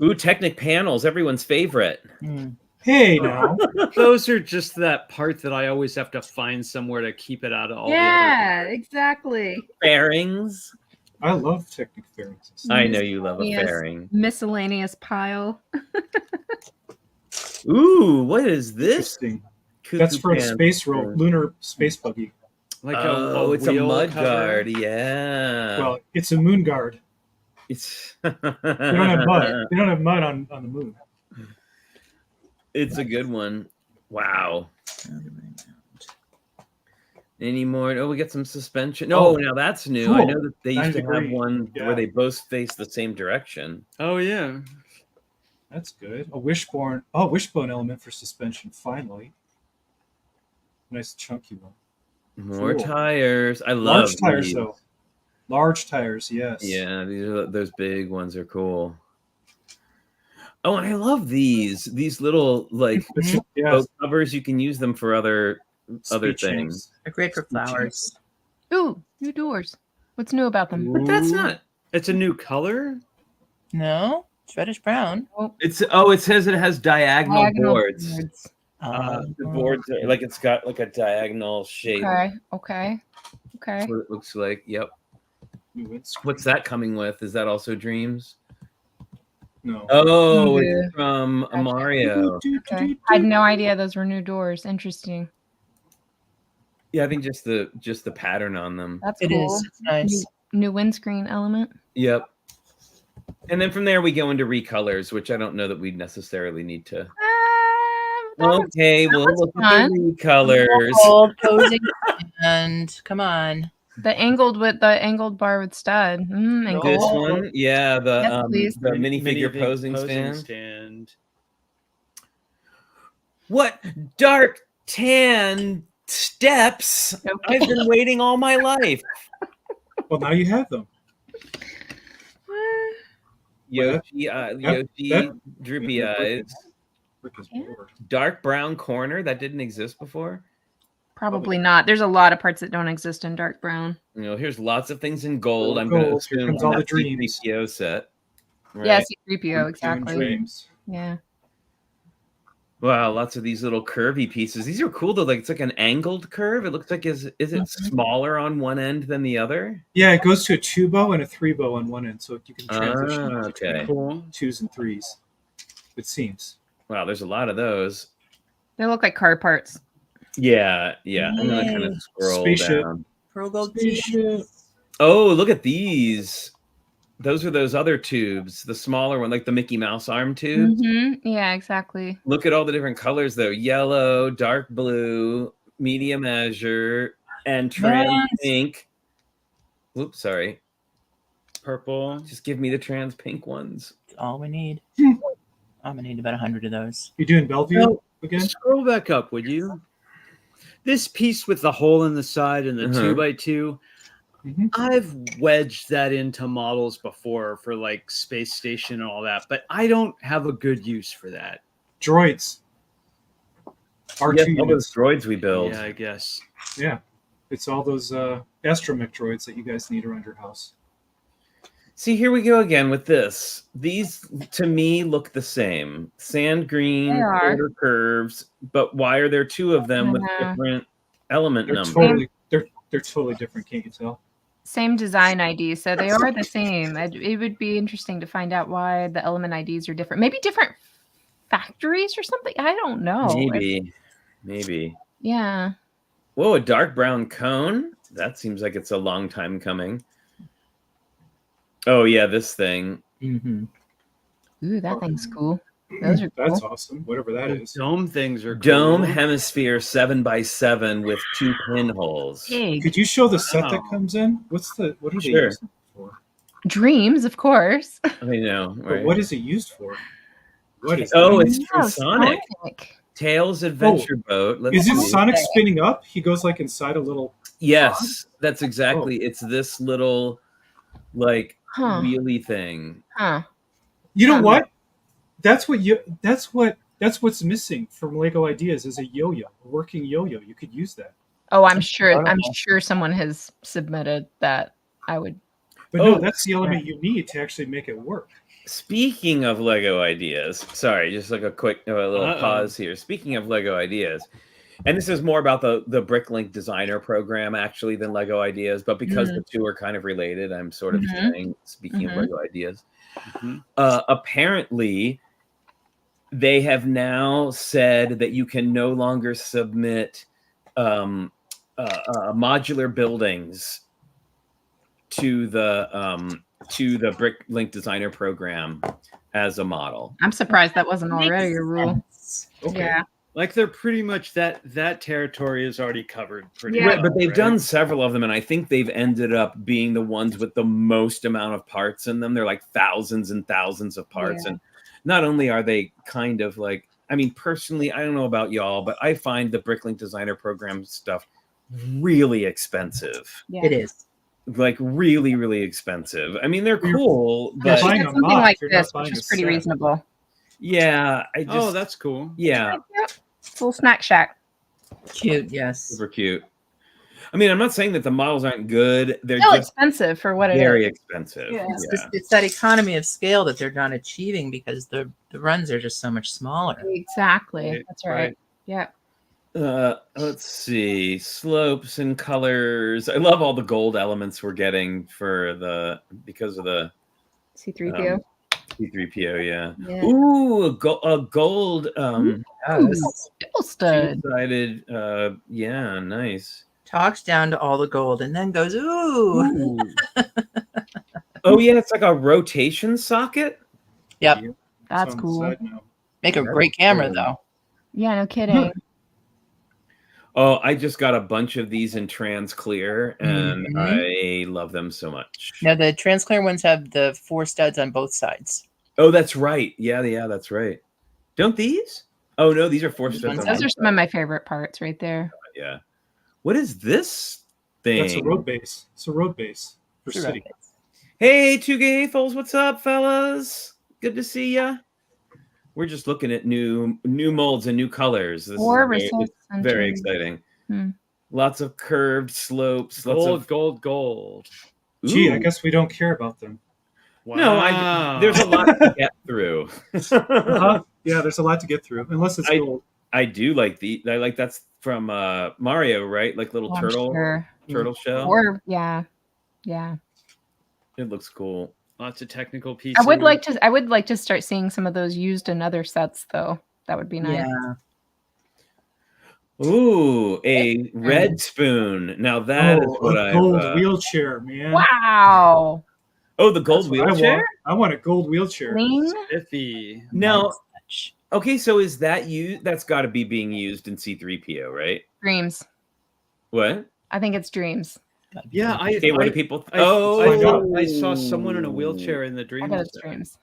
Ooh, Technic panels, everyone's favorite. Mm. Hey now. Those are just that part that I always have to find somewhere to keep it out of all Yeah, exactly. Fairings. I love Technic fairings. I know you love a Yes. fairing. Miscellaneous pile. Ooh, what is this? Interesting. That's for a Cuckoo space pants. lunar space buggy. the other. Like Oh, it's a wheel mud cover. guard. Yeah. Well, it's a moon guard. It's They don't have mud. They don't have mud on the moon. It's a good one. Wow. Any more? Oh, we got some suspension. No, Oh, now that's new. I cool. know that they used to 90 have degree. one Yeah. where they both face the same direction. Oh yeah. That's good. A wishbone element for suspension. Finally, nice chunky one. More Cool. tires. I love Large tires these. though. Large tires, yes. Yeah, those big ones are cool. Oh, and I love these little like Yeah. boat covers. You can use them for other Speed things. champs. They're great for Speed champs. flowers. Ooh, new doors. What's new about them? But that's not. It's a new color. No, it's reddish brown. It says it has diagonal boards. The boards are like it's got like a diagonal shape. Okay. That's what it looks like. Yep. New windscreen. What's that coming with? Is that also Dreams? No. Oh, Yeah. it's from Gotcha. Mario. Okay. I had no idea those were new doors. Interesting. Yeah, I think just the pattern on them. That's It cool. is. It's nice. New windscreen element. Yep. And then from there we go into recolors, which I don't know that we necessarily need to. Okay, we'll look at the recolors. Old posing and come on. The angled bar with stud. Angled. This one, yeah, Yes, please. the minifigure posing stand. What dark tan steps? Okay. I've been waiting all my life. Well, now you have them. Yoshi, droopy eyes. Rick is Yeah. bored. Dark brown corner that didn't exist before. Probably not. There's a lot of parts that don't exist in dark brown. You know, here's lots of things in gold. I'm going to Gold. Here assume comes all the that's dreams. CPO set. Right? Yeah, C3PO, Doing exactly. dreams. Yeah. Wow, lots of these little curvy pieces. These are cool though. Like it's like an angled curve. It looks like is it smaller on one end than the other? Yeah, it goes to a 2-bow and a 3-bow on one end, so you can transition okay. between 2s and 3s. It seems. Wow, there's a lot of those. They look like car parts. Yeah. I'm gonna kind of Yay. scroll Spaceship. down. Pearl gold Spaceship. Oh, look at these. Those are those other tubes, the smaller one, like the Mickey Mouse arm tubes. Yeah, exactly. Look at all the different colors though. Yellow, dark blue, medium azure, and trans Yes. pink. Whoops, sorry. Purple. Just give me the trans pink ones. That's all we need. I'm gonna need about 100 of those. You doing Bellevue No. again? Scroll back up, would you? This piece with the hole in the side and the 2x2. Mhm. I've wedged that into models before for like space station and all that, but I don't have a good use for that. Droids. R2 Yes, all those units. droids we build. Yeah, I guess. Yeah. It's all those astromech droids that you guys need around your house. See, here we go again with this. These, to me, look the same. Sand green, They are. quarter curves, but why are there two of them with Yeah. different element They're numbers? totally they're totally different, can't you tell? Same design ID, so they are the same. It would be interesting to find out why the element IDs are different. Maybe different factories or something. I don't know. Maybe. Yeah. Whoa, a dark brown cone? That seems like it's a long time coming. Oh, yeah, this thing. Mm-hmm. Ooh, that thing's cool. Those are cool. That's awesome. Whatever that is. Dome things are Dome cool. hemisphere 7x7 with 2 pinholes. Big. Could you show the set that Wow. comes in? What are they Sure. used for? Dreams, of course. I know, But right? what is it used for? What is Oh, that? it's from Oh, Sonic. Tails Adventure Boat. Let's Is it see. Sonic spinning up? He goes like inside a little. Yes, that's exactly. It's this little, like, Huh. wheelie thing. Huh. You know Um, what? That's what's missing from Lego Ideas is a yo-yo, a working yo-yo. You could use that. Oh, I'm I sure. don't I'm know. sure someone has submitted that. I would. But Oh, no, that's the element you need to actually make it work. Speaking of Lego ideas, sorry, just like a little pause here. Speaking of Lego ideas, and this is more about the Bricklink designer program actually than Lego ideas, but because the two are kind of related, I'm sort of saying, speaking of Lego ideas, apparently they have said that you can no longer submit modular buildings to the Bricklink designer program as a model. I'm surprised that wasn't already Makes a rule. sense. Okay. Yeah. Like they're pretty much that territory is already covered. Pretty Yeah. well, Right, but they've right? done several of them, and I think they've ended up being the ones with the most amount of parts in them. They're like thousands and thousands of parts. Yeah. And not only are they kind of like, I mean, personally, I don't know about y'all, but I find the Bricklink designer program stuff really expensive. Yeah. It is. Like really, really expensive. I mean, they're cool, You're but buying Did a something mod, like you're not this, buying which a is pretty set. reasonable. yeah, I just, Oh, that's cool. yeah, Yep. It's a little snack shack. Cute, yes. super cute. I mean, I'm not saying that the models aren't good. They're Still just expensive for what it very is. expensive. Yeah. It's that economy of scale that they're not achieving because the runs are just so much smaller. Exactly. Right, That's right. Yeah. Let's see, slopes and colors. I love all the gold elements we're getting because of the C3PO. C3PO. Yeah. Yeah. Ooh, a gold Ooh, Stipple stud. two-sided. Yeah, nice. Talks down to all the gold and then goes, ooh. Ooh. Oh yeah, it's like a rotation socket. Yep. It's That's on the cool. side now. Make a great camera cool. though. Yeah, no kidding. Oh, I just got a bunch of these in trans clear, and Mhm. I love them so much. Now the transclear ones have the 4 studs on both sides. Oh, that's right. Yeah, that's right. Don't these? Oh no, these are 4 These studs. ones on Those one are some of my favorite parts right there. side. Yeah. What is this thing? That's a road base. It's a road base for Sure. city. Hey, two gayfuls, what's up, fellas? Good to see ya. We're just looking at new molds and new colors. This Or is very exciting. Lots of curved slopes. Lots of Gold. Gee, I Ooh. guess we don't care about them. Wow. No, there's a lot to get through. Yeah, there's a lot to get through, unless it's gold. I do like that's from Mario, right? Like little turtle shell. Or yeah. It looks cool. Lots of technical pieces. I would like to start seeing some of those used in other sets though. That would be nice. Yeah. Ooh, a red spoon. Now that is what a I gold wheelchair, man. Wow. Oh, the gold That's what wheelchair? I want a gold wheelchair. Lean? Spiffy. No. Nice. Okay, so is that used? That's got to be being used in C3PO, right? Dreams. What? I think it's Dreams. Yeah, Okay, what do people? I saw someone in a wheelchair in the I dream. bet it's Dreams.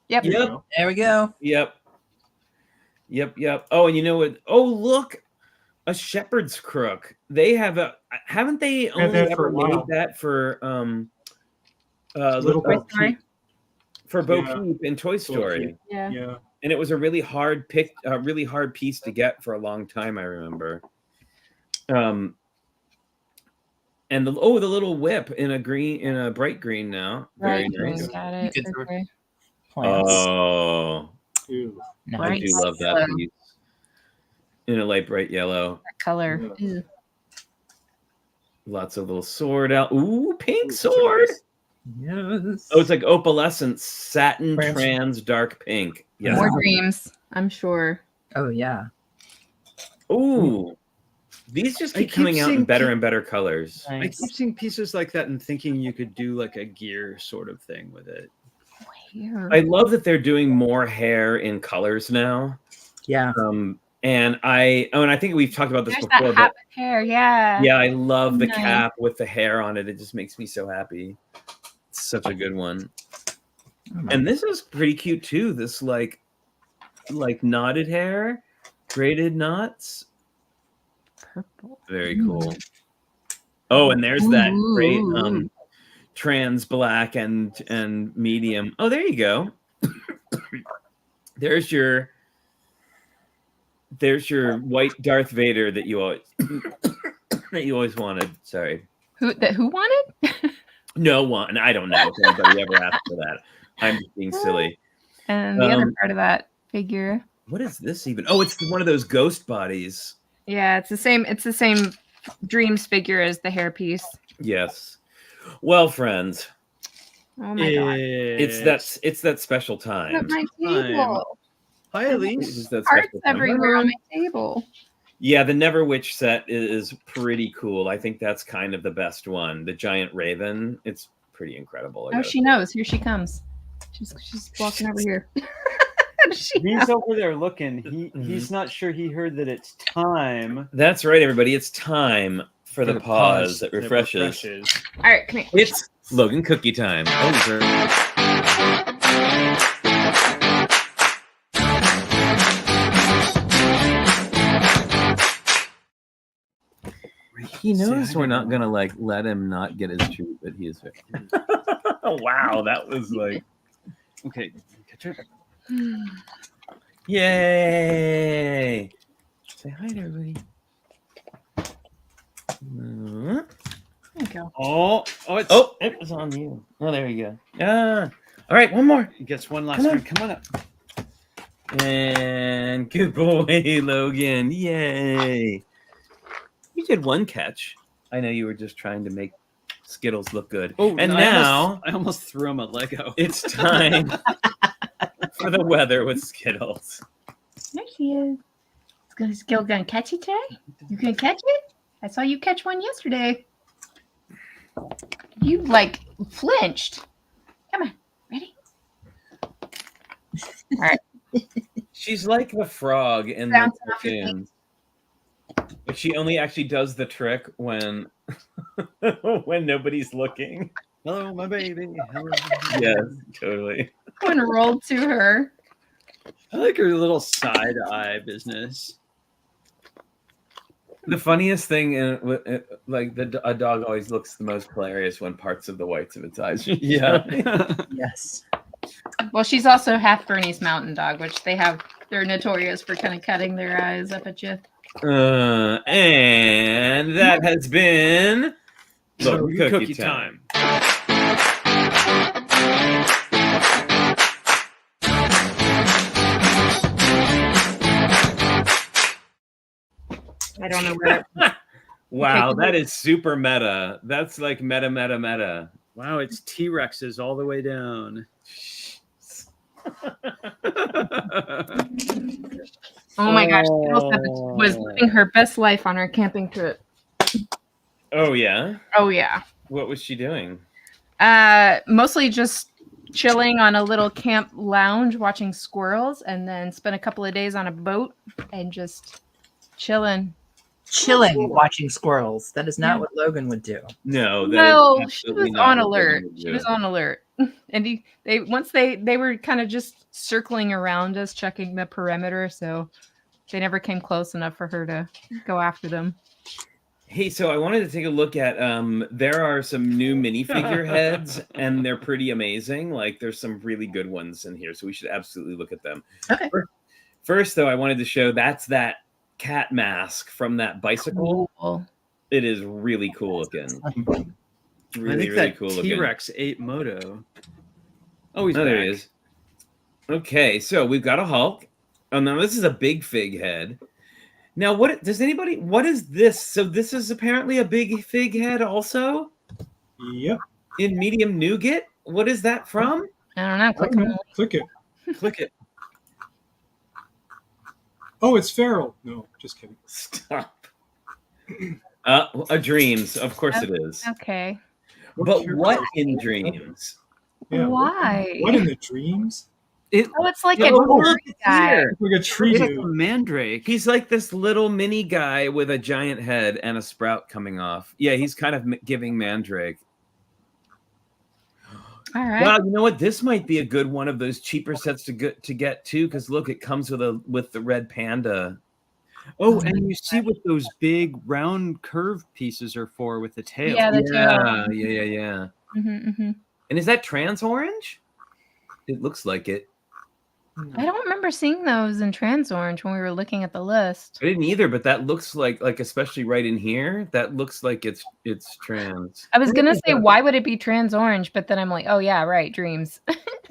Yep. Yep. There we go. Yep. Oh, and you know what? Oh, look, a shepherd's crook. They haven't they only that for ever a made while. that for Little Toy Bo Story? Peep. for Bo Yeah. Peep in Toy Story? Yeah. Yeah. And it was a really hard piece to get for a long time, I remember. And the little whip in a bright green now. Very nice. Got it. You could throw Okay. Plants. Oh, Ew. I Bright do love that yellow. piece. In a light bright yellow. That color. Yeah. Ew. Lots of little sword out. Ooh, pink Ooh, sword. Yes. Oh, it's like opalescent satin Trans- dark pink. Yes. More Dreams, I'm sure. Oh yeah. Ooh. These just I keep keep coming out in seeing better and better colors. I Nice. keep seeing pieces like that and thinking you could do like a gear sort of thing with it. Here. I love that they're doing more hair in colors now. Yeah. And I think we've talked about this There's before, that but hat with hair. Yeah. yeah, I love the Nice. cap with the hair on it. It just makes me so happy. It's such a good one. And this is pretty cute too. This like knotted hair, braided knots. Purple. Very cool. Oh, and there's that great Ooh. trans black and medium. Oh, there you go. There's your white Darth Vader that you always wanted. Sorry. Who wanted? No one. I don't know if anybody ever asked for that. I'm just being silly. And the other part of that figure. What is this even? Oh, it's one of those ghost bodies. Yeah, it's the same Dreams figure as the hairpiece. Yes. Well, friends, Oh my god. it's that special At time. my table. Hi, Elise. It's that Hearts special time. everywhere on my table. Yeah, the Never Witch set is pretty cool. I think that's kind of the best one. The giant raven. It's pretty incredible. Oh, she knows. Here she comes. She's walking over here. How does she know? He's over there looking. He's not sure he heard that it's time That's right, everybody. It's time for the pause that refreshes. All right, come here. It's Logan Cookie time. Over. He knows we're not gonna let him not get his treat, but he is very. Wow, that was like. Okay, catch her. Yay! Say hi to everybody. There you go. Oh, it's It was on you. Oh, there you go. Ah, all right, one more. He gets one last one. Come on up. And good boy, Logan. Yay. You did one catch. I know you were just trying to make Skittles look good. Oh, and no, now I almost threw him a Lego. it's time for the weather with Skittles. There she is. Is Skill gonna catch it today? You can catch it? I saw you catch one yesterday. You like flinched. Come on, ready? All right. She's like the frog in the Bounce off your cartoons. But she only actually does the trick when when nobody's looking. Hello, my baby. Hello. Yes, totally. One rolled to her. I like her little side eye business. The funniest thing, like a dog always looks the most hilarious when parts of the whites of its eyes. Yeah. Yes. Well, she's also half Bernese Mountain Dog, which they're notorious for kind of cutting their eyes up at you. And that has been Cookie time. I don't know where. Wow, that is super meta. That's like meta. Wow, it's T-Rexes all the way down. Oh my gosh, Skittles was living her best life on our camping trip. Oh yeah. Oh yeah. What was she doing? Mostly just chilling on a little camp lounge, watching squirrels, and then spent a couple of days on a boat and just chilling. Watching squirrels. That is not what Logan would do. No, She was on alert. And they were kind of just circling around us, checking the perimeter, so they never came close enough for her to go after them. Hey, so I wanted to take a look at there are some new minifigure heads, and they're pretty amazing. Like there's some really good ones in here, so we should absolutely look at them. Okay. First, though, I wanted to show that cat mask from that bicycle. Cool. It is really cool looking. Really, I think really that cool looking. T-Rex ate Moto. Oh, he's there back. he is. Okay, so we've got a Hulk. Oh, no, this is a big fig head. Now, what is this? So this is apparently a big fig head also? Yep. In medium nougat? What is that from? I don't know. Click it. Click it. Oh, it's feral. No, just kidding. Stop. A Dreams. Of course it is. Okay. But what in Dreams? Yeah, Why? What in the dreams? It's like Yeah, a look tree guy. here. It's like a tree He's like dude. a mandrake. He's like this little mini guy with a giant head and a sprout coming off. Yeah, he's kind of giving Mandrake. All right. Wow, you know what? This might be a good one of those cheaper sets to get too, because look, it comes with the red panda. Oh, and you see what those big round curved pieces are for with the tail. Yeah, the tail. Yeah. Mm-hmm. And is that trans orange? It looks like it. I don't remember seeing those in trans orange when we were looking at the list. I didn't either, but that looks like especially right in here, that looks like it's trans. I was gonna say, why would it be trans orange? But then I'm like, oh yeah, right, dreams.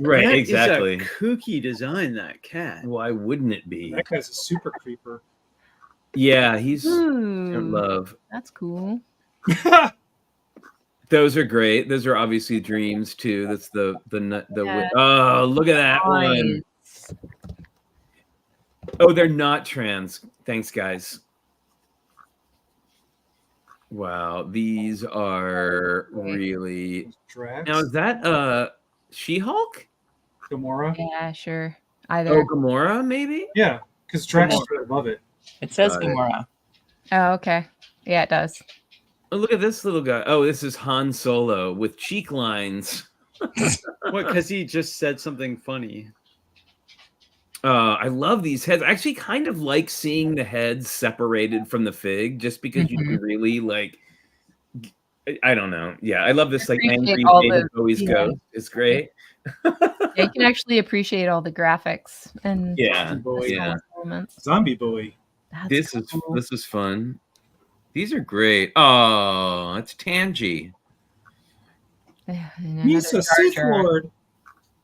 Right, That exactly. is a kooky design, that cat. Why wouldn't it be? That guy's a super creeper. Yeah, he's Ooh, love. that's cool. Those are great. Those are obviously dreams too. That's the Yeah. oh, look at that one. Oh, they're not trans. Thanks, guys. Wow, these are really. Drax, Now is that She-Hulk? Gamora. Yeah, sure. Oh, Either. Gamora, maybe? Yeah, because Drax is right above it. It says Got it. Gamora. Oh, okay. Yeah, it does. Oh, look at this little guy. Oh, this is Han Solo with cheek lines. What? Because he just said something funny. I love these heads. I actually kind of like seeing the heads separated from the fig, just because you can really like. I don't know. Yeah, I love this like Appreciate angry all David the- Bowie's yeah. ghost. It's great. Yeah, you can actually appreciate all the graphics and Yeah, Boy. yeah. elements. Zombie Boy. That's This cool. is fun. These are great. Oh, it's Tangy. He's a Sith Lord.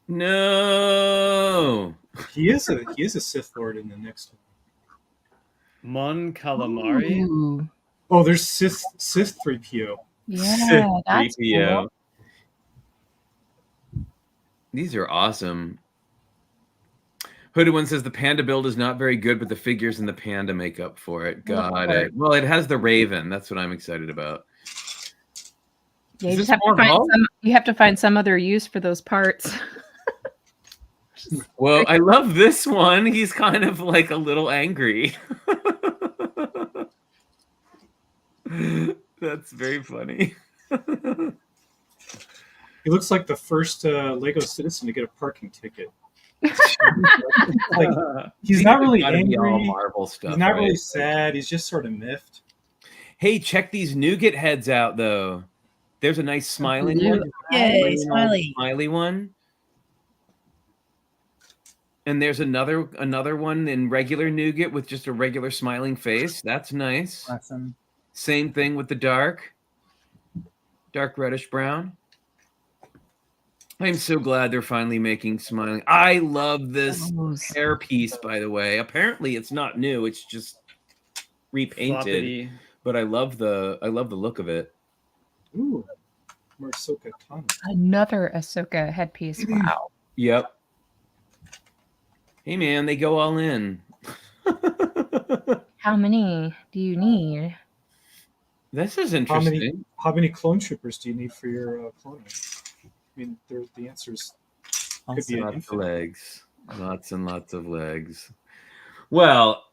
No. He is a Sith Lord in the next one. Mon Calamari. Ooh. Oh, there's Sith 3PO. Yeah, that's 3PO. cool. These are awesome. Hooded One says the panda build is not very good, but the figures and the panda make up for it. Got it. Well, it has the Raven. That's what I'm excited about. Yeah, Is you this just have to more find Hulk? you have to find some other use for those parts. Well, I love this one. He's kind of like a little angry. That's very funny. He looks like the first Lego citizen to get a parking ticket. Like, he's not really Gotta be all angry. Marvel stuff, He's not right? really sad. He's just sort of miffed. Hey, check these nougat heads out, though. There's a nice smiling one. Yay, smiley. Smiley one. And there's another one in regular nougat with just a regular smiling face. That's nice. Awesome. Same thing with the dark reddish brown. I'm so glad they're finally making smiling. I love this hair piece, by the way. Apparently, it's not new. It's just repainted. Floppity. But I love the look of it. Ooh, more Ahsoka Tano. Another Ahsoka headpiece. Wow. Yep. Hey man, they go all in. How many do you need? This is interesting. How many clone troopers do you need for your cloning? I mean, the answers could be an Lots of infinite. legs. Lots and lots of legs. Well,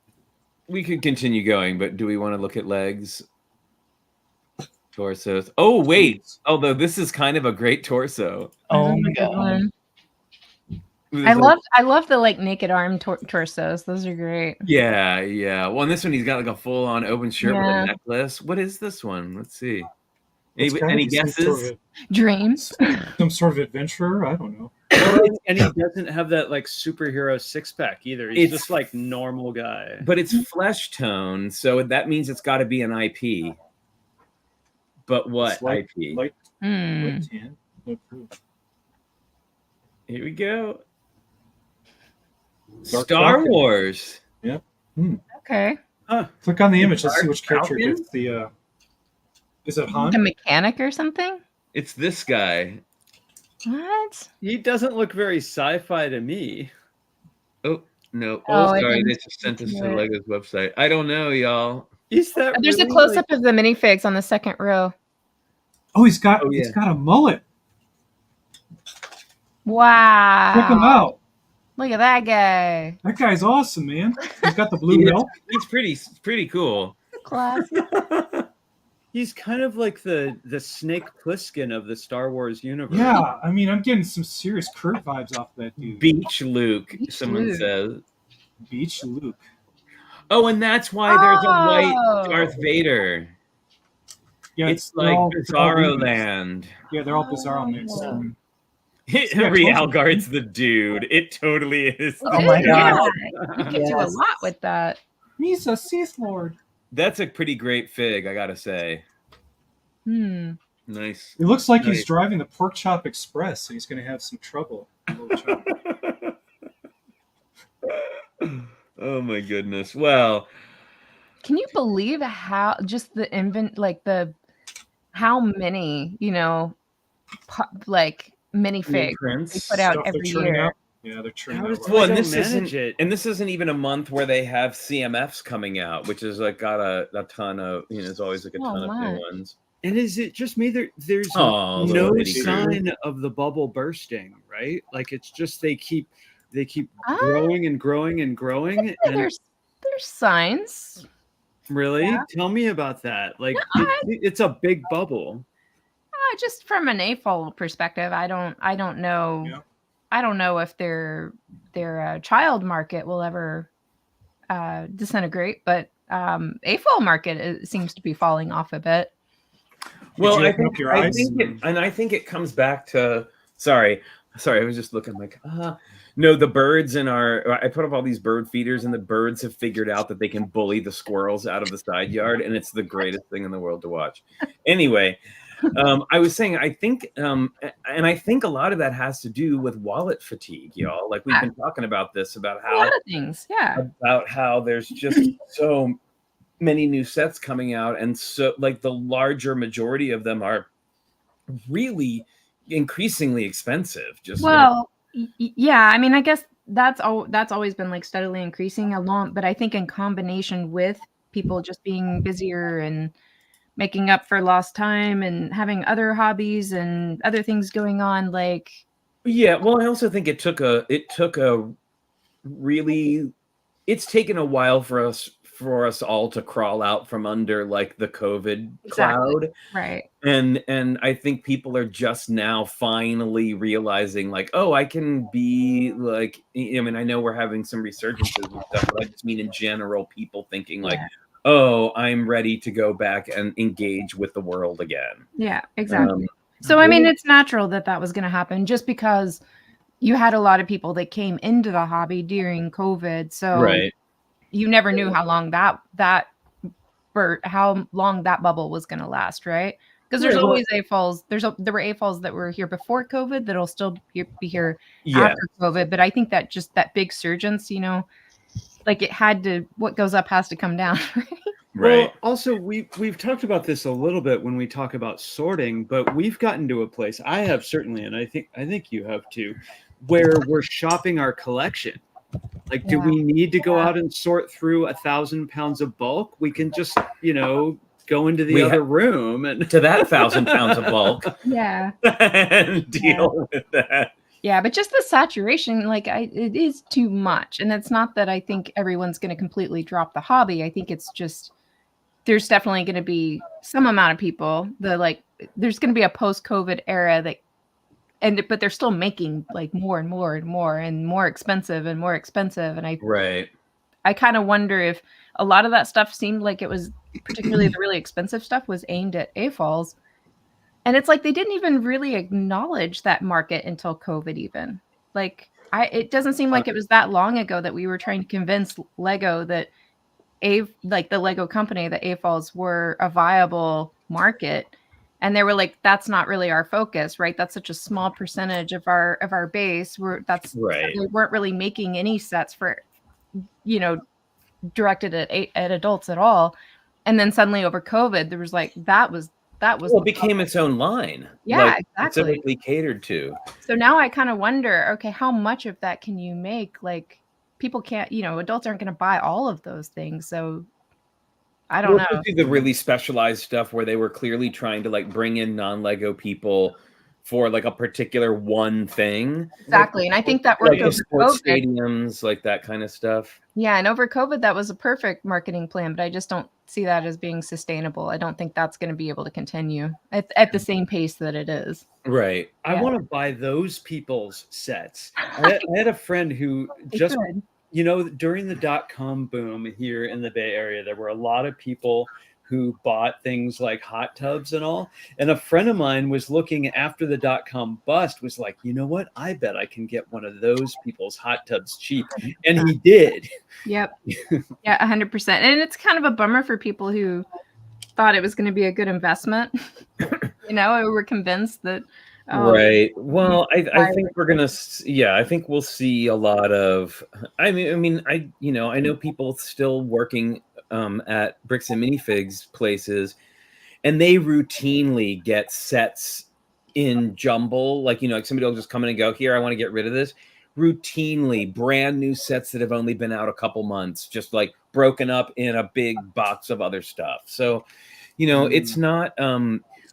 we could continue going, but do we want to look at legs? Torsos. Oh, wait. Although this is kind of a great torso. Oh my Good god. one. It I was love the like naked arm torsos. Those are great. Yeah, yeah. Well, in this one, he's got like a full-on open shirt with Yeah. a necklace. What is this one? Let's see. It's gotta Any be some guesses? sort Dreams. some sort of adventurer? I don't know. And he doesn't have that like superhero six-pack either. He's It's- just like normal guy. But it's flesh tone, so that means it's got to be an IP. But what It's like- IP? Light Hmm. tan. No clue. Here we go. Dark Star Falcon. Wars. Okay. Click on the image. Let's see Dark which character Falcon? gets the. Is it Han? The mechanic or something? It's this guy. What? He doesn't look very sci-fi to me. Oh no! Oh, I Sorry, didn't they just sent us do to it. Lego's website. I don't know, y'all. Is that There's really, a close up of the minifigs on the second row. Oh, he's got Oh, yeah. he's got a mullet. Wow. Check him out. Look at that guy. That guy's awesome, man. He's got the blue He is- milk. He's pretty cool. Class. He's kind of like the Snake Plissken of the Star Wars universe. Yeah, I mean, I'm getting some serious Kurt vibes off that dude. Beach Luke, Beach someone Luke. says. Beach Luke. Oh, and that's why there's a Oh. white Darth Vader. Yeah, It's they're like all Bizarro mixed. Land. Yeah, they're all Bizarro mixed. Oh. Real Guard's the dude. It totally is. Oh my god. You can do a Yes. lot with that. He's a Sith Lord. That's a pretty great fig, I gotta say. Hmm. Nice. It looks like he's Nice. driving the Pork Chop Express, so he's going to have some trouble. Little chop. Oh my goodness. Well, Can you believe how just the how many, like minifigs they prints. put out Stuff they're every churning year? out. Yeah, they're churning How out. does a lot. Well, Lego and this manage isn't it? and this isn't even a month where they have CMFs coming out, which is like got a ton of there's always like a ton of my. new ones. And is it just me? There's Oh, no little bitty sign of the bubble bursting, right? Like it's just they keep Ah. growing and growing and growing. Yeah, And there's signs. really, Yeah. tell me about that. Like No, it's a big bubble. Just from an AFOL perspective, I don't know. Yeah. I don't know if their child market will ever disintegrate, but AFOL market seems to be falling off a bit. Well, you I open think, up your I eyes? think it, and I think it comes back to sorry, I was just looking like No, the birds I put up all these bird feeders, and the birds have figured out that they can bully the squirrels out of the side yard, and it's the greatest thing in the world to watch. Anyway, I was saying, I think, and I think a lot of that has to do with wallet fatigue, y'all. Like we've been talking about this, about how a lot of things, about how there's just so many new sets coming out, and so like the larger majority of them are really increasingly expensive. Just yeah, I mean, I guess that's always been like steadily increasing along, but I think in combination with people just being busier and making up for lost time and having other hobbies and other things going on, like yeah. Well, I also think it's taken a while for us all to crawl out from under like the COVID cloud. Right. And I think people are just now finally realizing like, oh, I can be like, I mean, I know we're having some resurgences and stuff, but I just mean in general, people thinking like, oh, I'm ready to go back and engage with the world again. Yeah, exactly. So, I mean, it's natural that was going to happen just because you had a lot of people that came into the hobby during COVID. So you never knew how long that bubble was going to last, right? Because there's always AFOLs. There were AFOLs that were here before COVID that'll still be here after COVID. But I think that just that big surgence, you know, like it had to, what goes up has to come down. Well, also we've talked about this a little bit when we talk about sorting, but we've gotten to a place, I have certainly, and I think you have too, where we're shopping our collection. Like, do we need to go out and sort through 1,000 pounds of bulk? We can just, you know, go into the other room and to that 1,000 pounds of bulk. And deal with that. Yeah, but just the saturation, like it is too much. And it's not that I think everyone's going to completely drop the hobby. I think it's just, there's definitely going to be some amount of people that like, there's going to be a post-COVID era that, but they're still making like more and more and more and more expensive and more expensive. And I kind of wonder if a lot of that stuff seemed like it was, particularly the really expensive stuff, was aimed at AFOLs. And it's like they didn't even really acknowledge that market until COVID even. Like it doesn't seem like it was that long ago that we were trying to convince Lego that like the Lego company, that AFOLs were a viable market. And they were like, that's not really our focus, right? That's such a small percentage of our base. They weren't really making any sets for, you know, directed at adults at all. And then suddenly over COVID, there was like, that was it became its own line. Yeah, like, exactly. Specifically catered to. So now I kind of wonder, okay, how much of that can you make? Like people can't, you know, adults aren't going to buy all of those things. So I don't know. The really specialized stuff where they were clearly trying to like bring in non-Lego people for like a particular one thing. Exactly. And I think that worked like over sports COVID. Stadiums, like that kind of stuff. Yeah. And over COVID, that was a perfect marketing plan, but I just don't see that as being sustainable. I don't think that's going to be able to continue at the same pace that it is. Right. I want to buy those people's sets. I had a friend who just, you know, during the .com boom here in the Bay Area, there were a lot of people who bought things like hot tubs and all. And a friend of mine was looking after the .com bust, was like, you know what? I bet I can get one of those people's hot tubs cheap. And he did. Yep. Yeah, 100%. And it's kind of a bummer for people who thought it was going to be a good investment. You know, we were convinced that. Right. Well, I think we're going to, I think we'll see a lot of, I know people still working at Bricks and Minifigs places, and they routinely get sets in jumble. Like, you know, like somebody will just come in and go, here, I want to get rid of this. Routinely brand new sets that have only been out a couple months, just like broken up in a big box of other stuff. So, you know, it's not,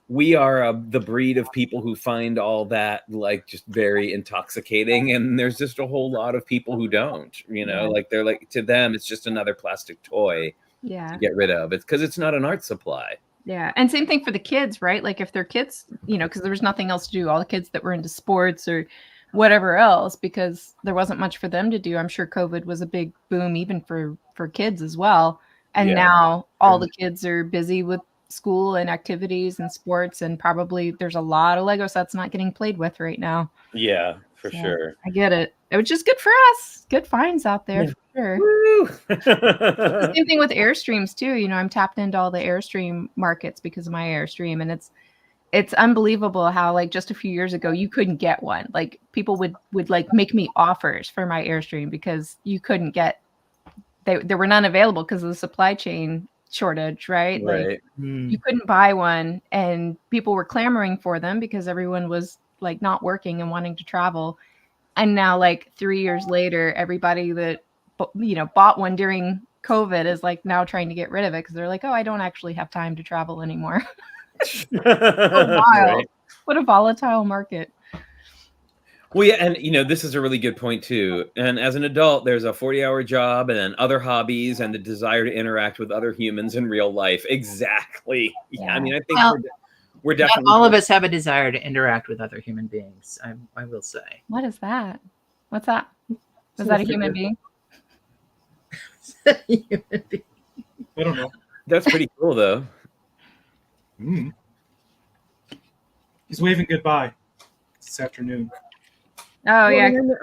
we are the breed of people who find all that like just very intoxicating, and there's just a whole lot of people who don't, you know, like they're like, to them it's just another plastic toy to get rid of. It's because it's not an art supply. Yeah. And same thing for the kids, right? Like if their kids, you know, because there was nothing else to do, all the kids that were into sports or whatever else, because there wasn't much for them to do. I'm sure COVID was a big boom even for kids as well. And now all the kids are busy with school and activities and sports, and probably there's a lot of Lego sets not getting played with right now. Yeah, for So, sure. I get it. It was just good for us. Good finds out there for sure. Woo! The same thing with Airstreams too. You know, I'm tapped into all the Airstream markets because of my Airstream, and it's unbelievable how like just a few years ago you couldn't get one. Like people would like make me offers for my Airstream because you couldn't get there were none available because of the supply chain shortage, right? Like you couldn't buy one, and people were clamoring for them because everyone was like not working and wanting to travel. And now, like 3 years later, everybody that bought one during COVID is like now trying to get rid of it because they're like, oh, I don't actually have time to travel anymore. So wild. Right. What a volatile market. Well, yeah, and this is a really good point too. And as an adult, there's a 40-hour job and then other hobbies and the desire to interact with other humans in real life. Exactly. Yeah. I mean, I think we're definitely all of us have a desire to interact with other human beings. I will say. What is that? What's that? Is that a human being? I don't know. That's pretty cool, though. He's waving goodbye this afternoon. Oh, yeah. I mean, of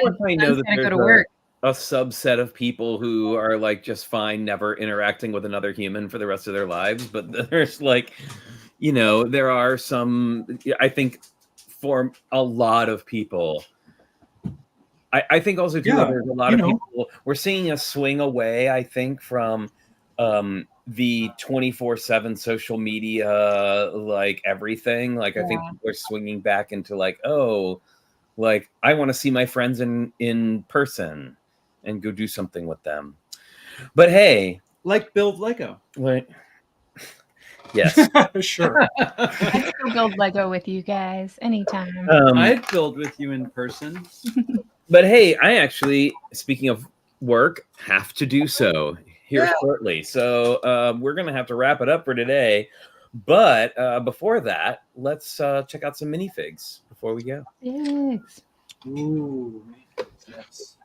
course I know that there's go to work. A subset of people who are like just fine never interacting with another human for the rest of their lives. But there's like, there are some, I think for a lot of people, I think also too, there's a lot of people, we're seeing a swing away, I think, from the 24/7 social media, like everything. Like, I think people are swinging back into like, oh, like I want to see my friends in person and go do something with them. But hey, like build Lego. Like, yes, sure. I'd still build Lego with you guys anytime. I'd build with you in person. But hey, I actually, speaking of work, have to do so here shortly. So we're gonna have to wrap it up for today. But before that, let's check out some minifigs before we go. Thanks. Ooh, yes.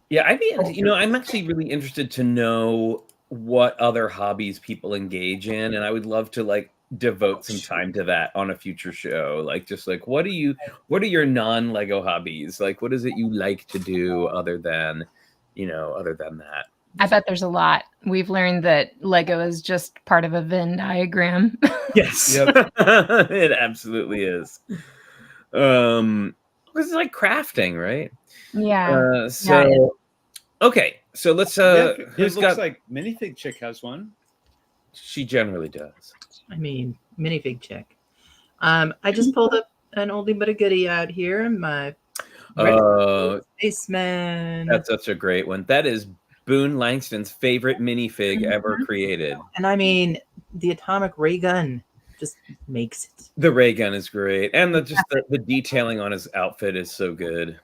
Yeah, I'm actually really interested to know what other hobbies people engage in, and I would love to like devote some time to that on a future show. Like, just like, what are your non-Lego hobbies? Like, what is it you like to do other than that? I bet there's a lot. We've learned that Lego is just part of a Venn diagram. Yes. Yep. It absolutely is. It's like crafting, right? Yeah. Okay. So let's it looks like Minifigchick has one. She generally does. I mean, Minifigchick. I just pulled up an oldie but a goodie out here. My Spaceman. That's such a great one. That is Boone Langston's favorite minifig ever created. And I mean, the atomic ray gun just makes it. The ray gun is great. And the detailing on his outfit is so good.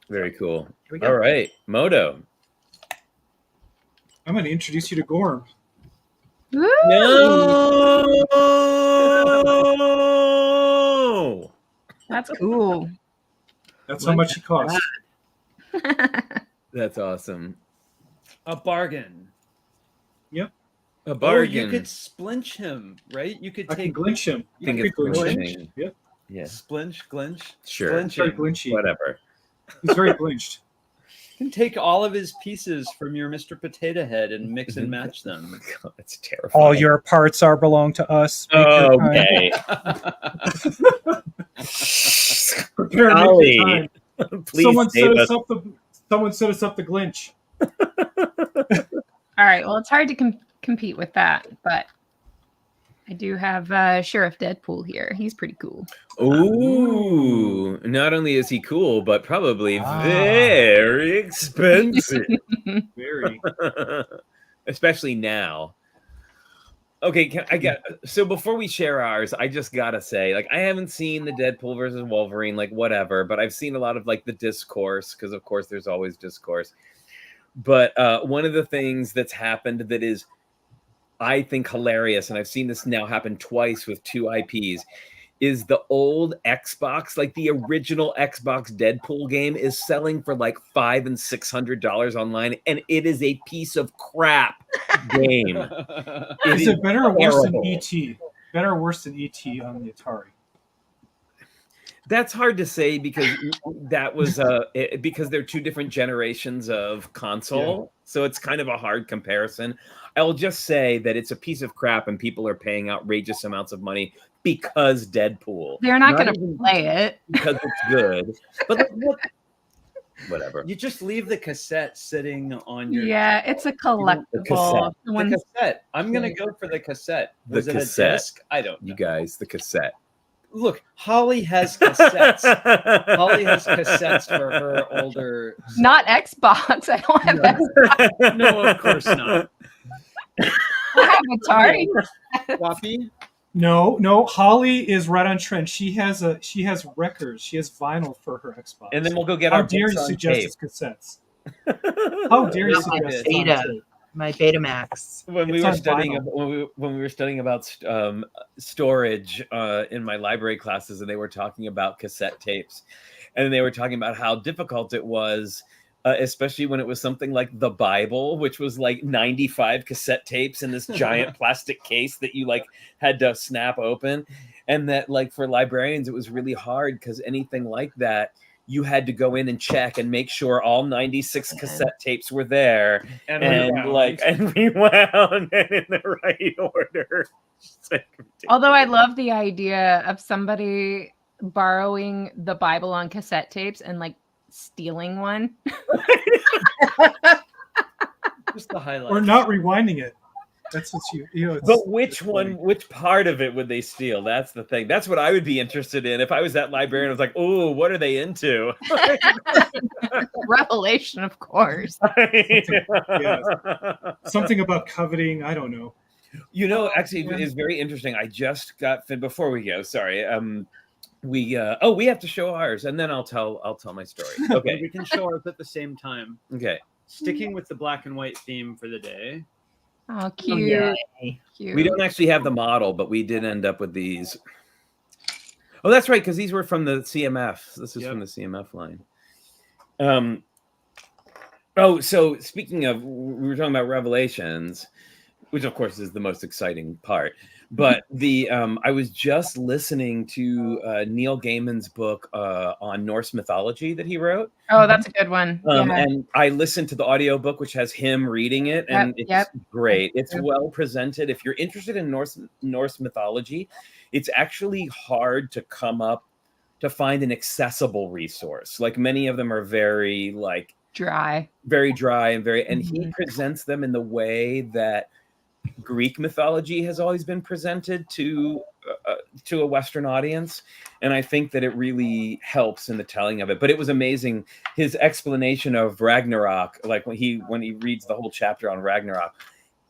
Very cool. Here we go. All right, Moto. I'm going to introduce you to Gorm. Woo! No! That's cool. That's how much he costs. That's awesome. A bargain. Yep. A bargain. You could splinch him, right? You could take glinch him. I think it's glinching. Yep. Yeah. Splinch, glinch. Sure. Very glinchy. Whatever. He's very blinched. You can take all of his pieces from your Mr. Potato Head and mix and match them. God, that's terrifying. All your parts belong to us. Okay. Prepare Ollie, time. please Someone save us. Someone set us up the glinch. All right. Well, it's hard to compete with that, but I do have Sheriff Deadpool here. He's pretty cool. Ooh, not only is he cool, but probably very expensive. Very. Especially now. Okay, so before we share ours, I just gotta say, like, I haven't seen the Deadpool versus Wolverine, like, whatever, but I've seen a lot of like the discourse, because of course there's always discourse. But one of the things that's happened that is, I think, hilarious, and I've seen this now happen twice with two IPs, is the old Xbox, like the original Xbox Deadpool game, is selling for like $500 and $600 online, and it is a piece of crap game. Is it better or worse than ET? Better or worse than ET on the Atari? That's hard to say because that was because they're two different generations of console. So it's kind of a hard comparison. I'll just say that it's a piece of crap and people are paying outrageous amounts of money because Deadpool. They're not going to play it because it's good. But whatever. You just leave the cassette sitting on your. Yeah, it's a collectible. The cassette. I'm gonna go for the cassette. Was it a disc? I don't know. You guys, the cassette. Look, Holly has cassettes. Holly has cassettes for her older. Not Xbox. I don't have Xbox. No, of course not. I have Atari. Floppy? No. Holly is right on trend. She has records. She has vinyl for her Xbox. And then we'll go get How our dare you suggest it's cassettes? How dare you suggest it's my Betamax. When we were studying about storage in my library classes, and they were talking about cassette tapes, and they were talking about how difficult it was, especially when it was something like the Bible, which was like 95 cassette tapes in this giant plastic case that you like had to snap open, and that like for librarians it was really hard because anything like that, you had to go in and check and make sure all 96 cassette tapes were there and rewound and in the right order. Although I love the idea of somebody borrowing the Bible on cassette tapes and like stealing one. Just the highlight. Or not rewinding it. That's what you know. But which part of it would they steal? That's the thing. That's what I would be interested in. If I was that librarian, I was like, oh, what are they into? Revelation, of course. Something about coveting. I don't know. You know, actually, it's very interesting. I just got before we go. Sorry. We have to show ours, and then I'll tell my story. Okay. We can show ours at the same time. Okay. Sticking with the black and white theme for the day. Oh, cute. Cute. We don't actually have the model, but we did end up with these. Oh, that's right, because these were from the CMF. This is from the CMF line. So speaking of, we were talking about Revelations, which of course is the most exciting part. But I was just listening to Neil Gaiman's book on Norse mythology that he wrote. Oh, that's a good one. And I listened to the audiobook, which has him reading it, and it's great. It's well presented. If you're interested in Norse mythology, it's actually hard to find an accessible resource. Like many of them are very dry, and he presents them in the way that Greek mythology has always been presented to a Western audience, and I think that it really helps in the telling of it. But it was amazing, his explanation of Ragnarok, like when he reads the whole chapter on Ragnarok,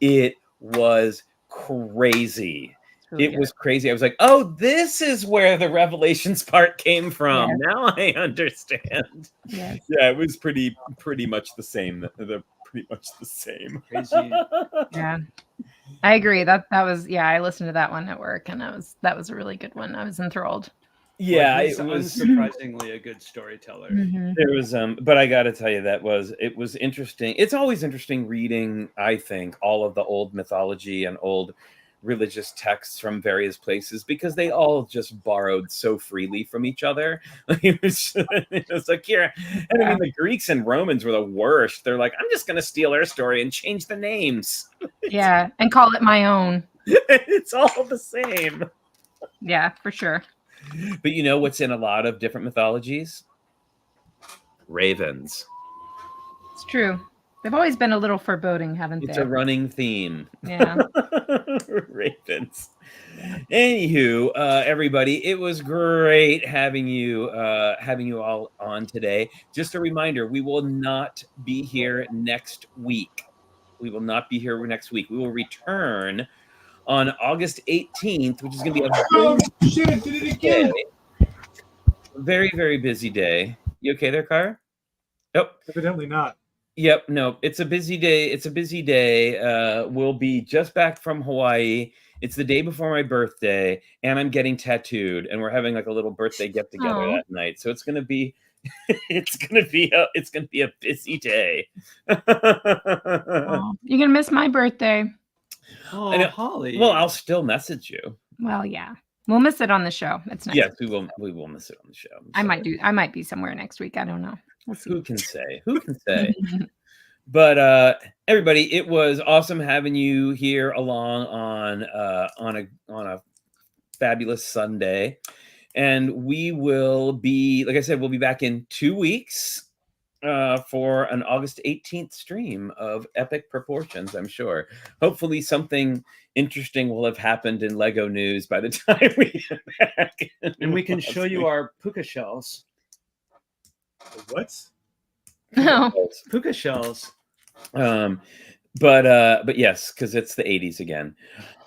it was crazy. It was crazy. I was like, oh, this is where the Revelations part came from. Yes. Now I understand. Yes. Yeah, it was pretty much the same. Pretty much the same. Crazy. Yeah. I agree. That was I listened to that one at work, and that was a really good one. I was enthralled. Yeah, it was surprisingly a good storyteller. Mm-hmm. There was but I got to tell you, it was interesting. It's always interesting reading, I think, all of the old mythology and old religious texts from various places, because they all just borrowed so freely from each other. It was like here, and I mean the Greeks and Romans were the worst. They're like, I'm just going to steal our story and change the names. Yeah, and call it my own. It's all the same. Yeah, for sure. But you know what's in a lot of different mythologies? Ravens. It's true. They've always been a little foreboding, haven't they? It's a running theme. Yeah. Ravens. Anywho, everybody, it was great having you all on today. Just a reminder, we will not be here next week. We will return on August 18th, which is going to be very, very busy day. You okay there, Car? Nope. Evidently not. Yep, no, it's a busy day. We'll be just back from Hawaii. It's the day before my birthday, and I'm getting tattooed, and we're having like a little birthday get together that night. So it's gonna be a busy day. You're gonna miss my birthday. Oh, Holly. Well, I'll still message you. Well, yeah. We'll miss it on the show. It's nice. Yes, we will miss it on the show. I might be somewhere next week. I don't know. We'll see. Who can say? Who can say? But everybody, it was awesome having you here along on a fabulous Sunday. And we will be, like I said, we'll be back in 2 weeks for an August 18th stream of epic proportions, I'm sure. Hopefully something interesting will have happened in Lego news by the time we get back. And we can show you our puka shells. What? No. Puka shells. But yes, because it's the 80s again.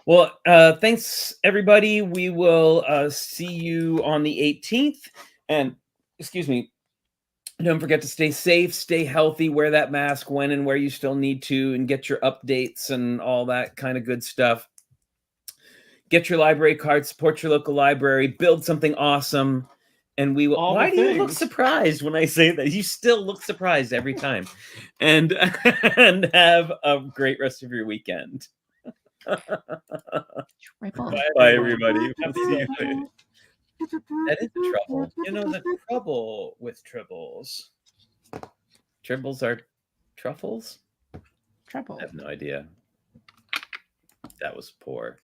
Well, thanks everybody. We will see you on the 18th. And excuse me, don't forget to stay safe, stay healthy, wear that mask when and where you still need to, and get your updates and all that kind of good stuff. Get your library card, support your local library, build something awesome. And we will. Why do you look surprised when I say that? You still look surprised every time. And have a great rest of your weekend. Bye, everybody. We'll see you later. That is the trouble. You know the trouble with tribbles. Tribbles are truffles? Trouble. I have no idea. That was poor.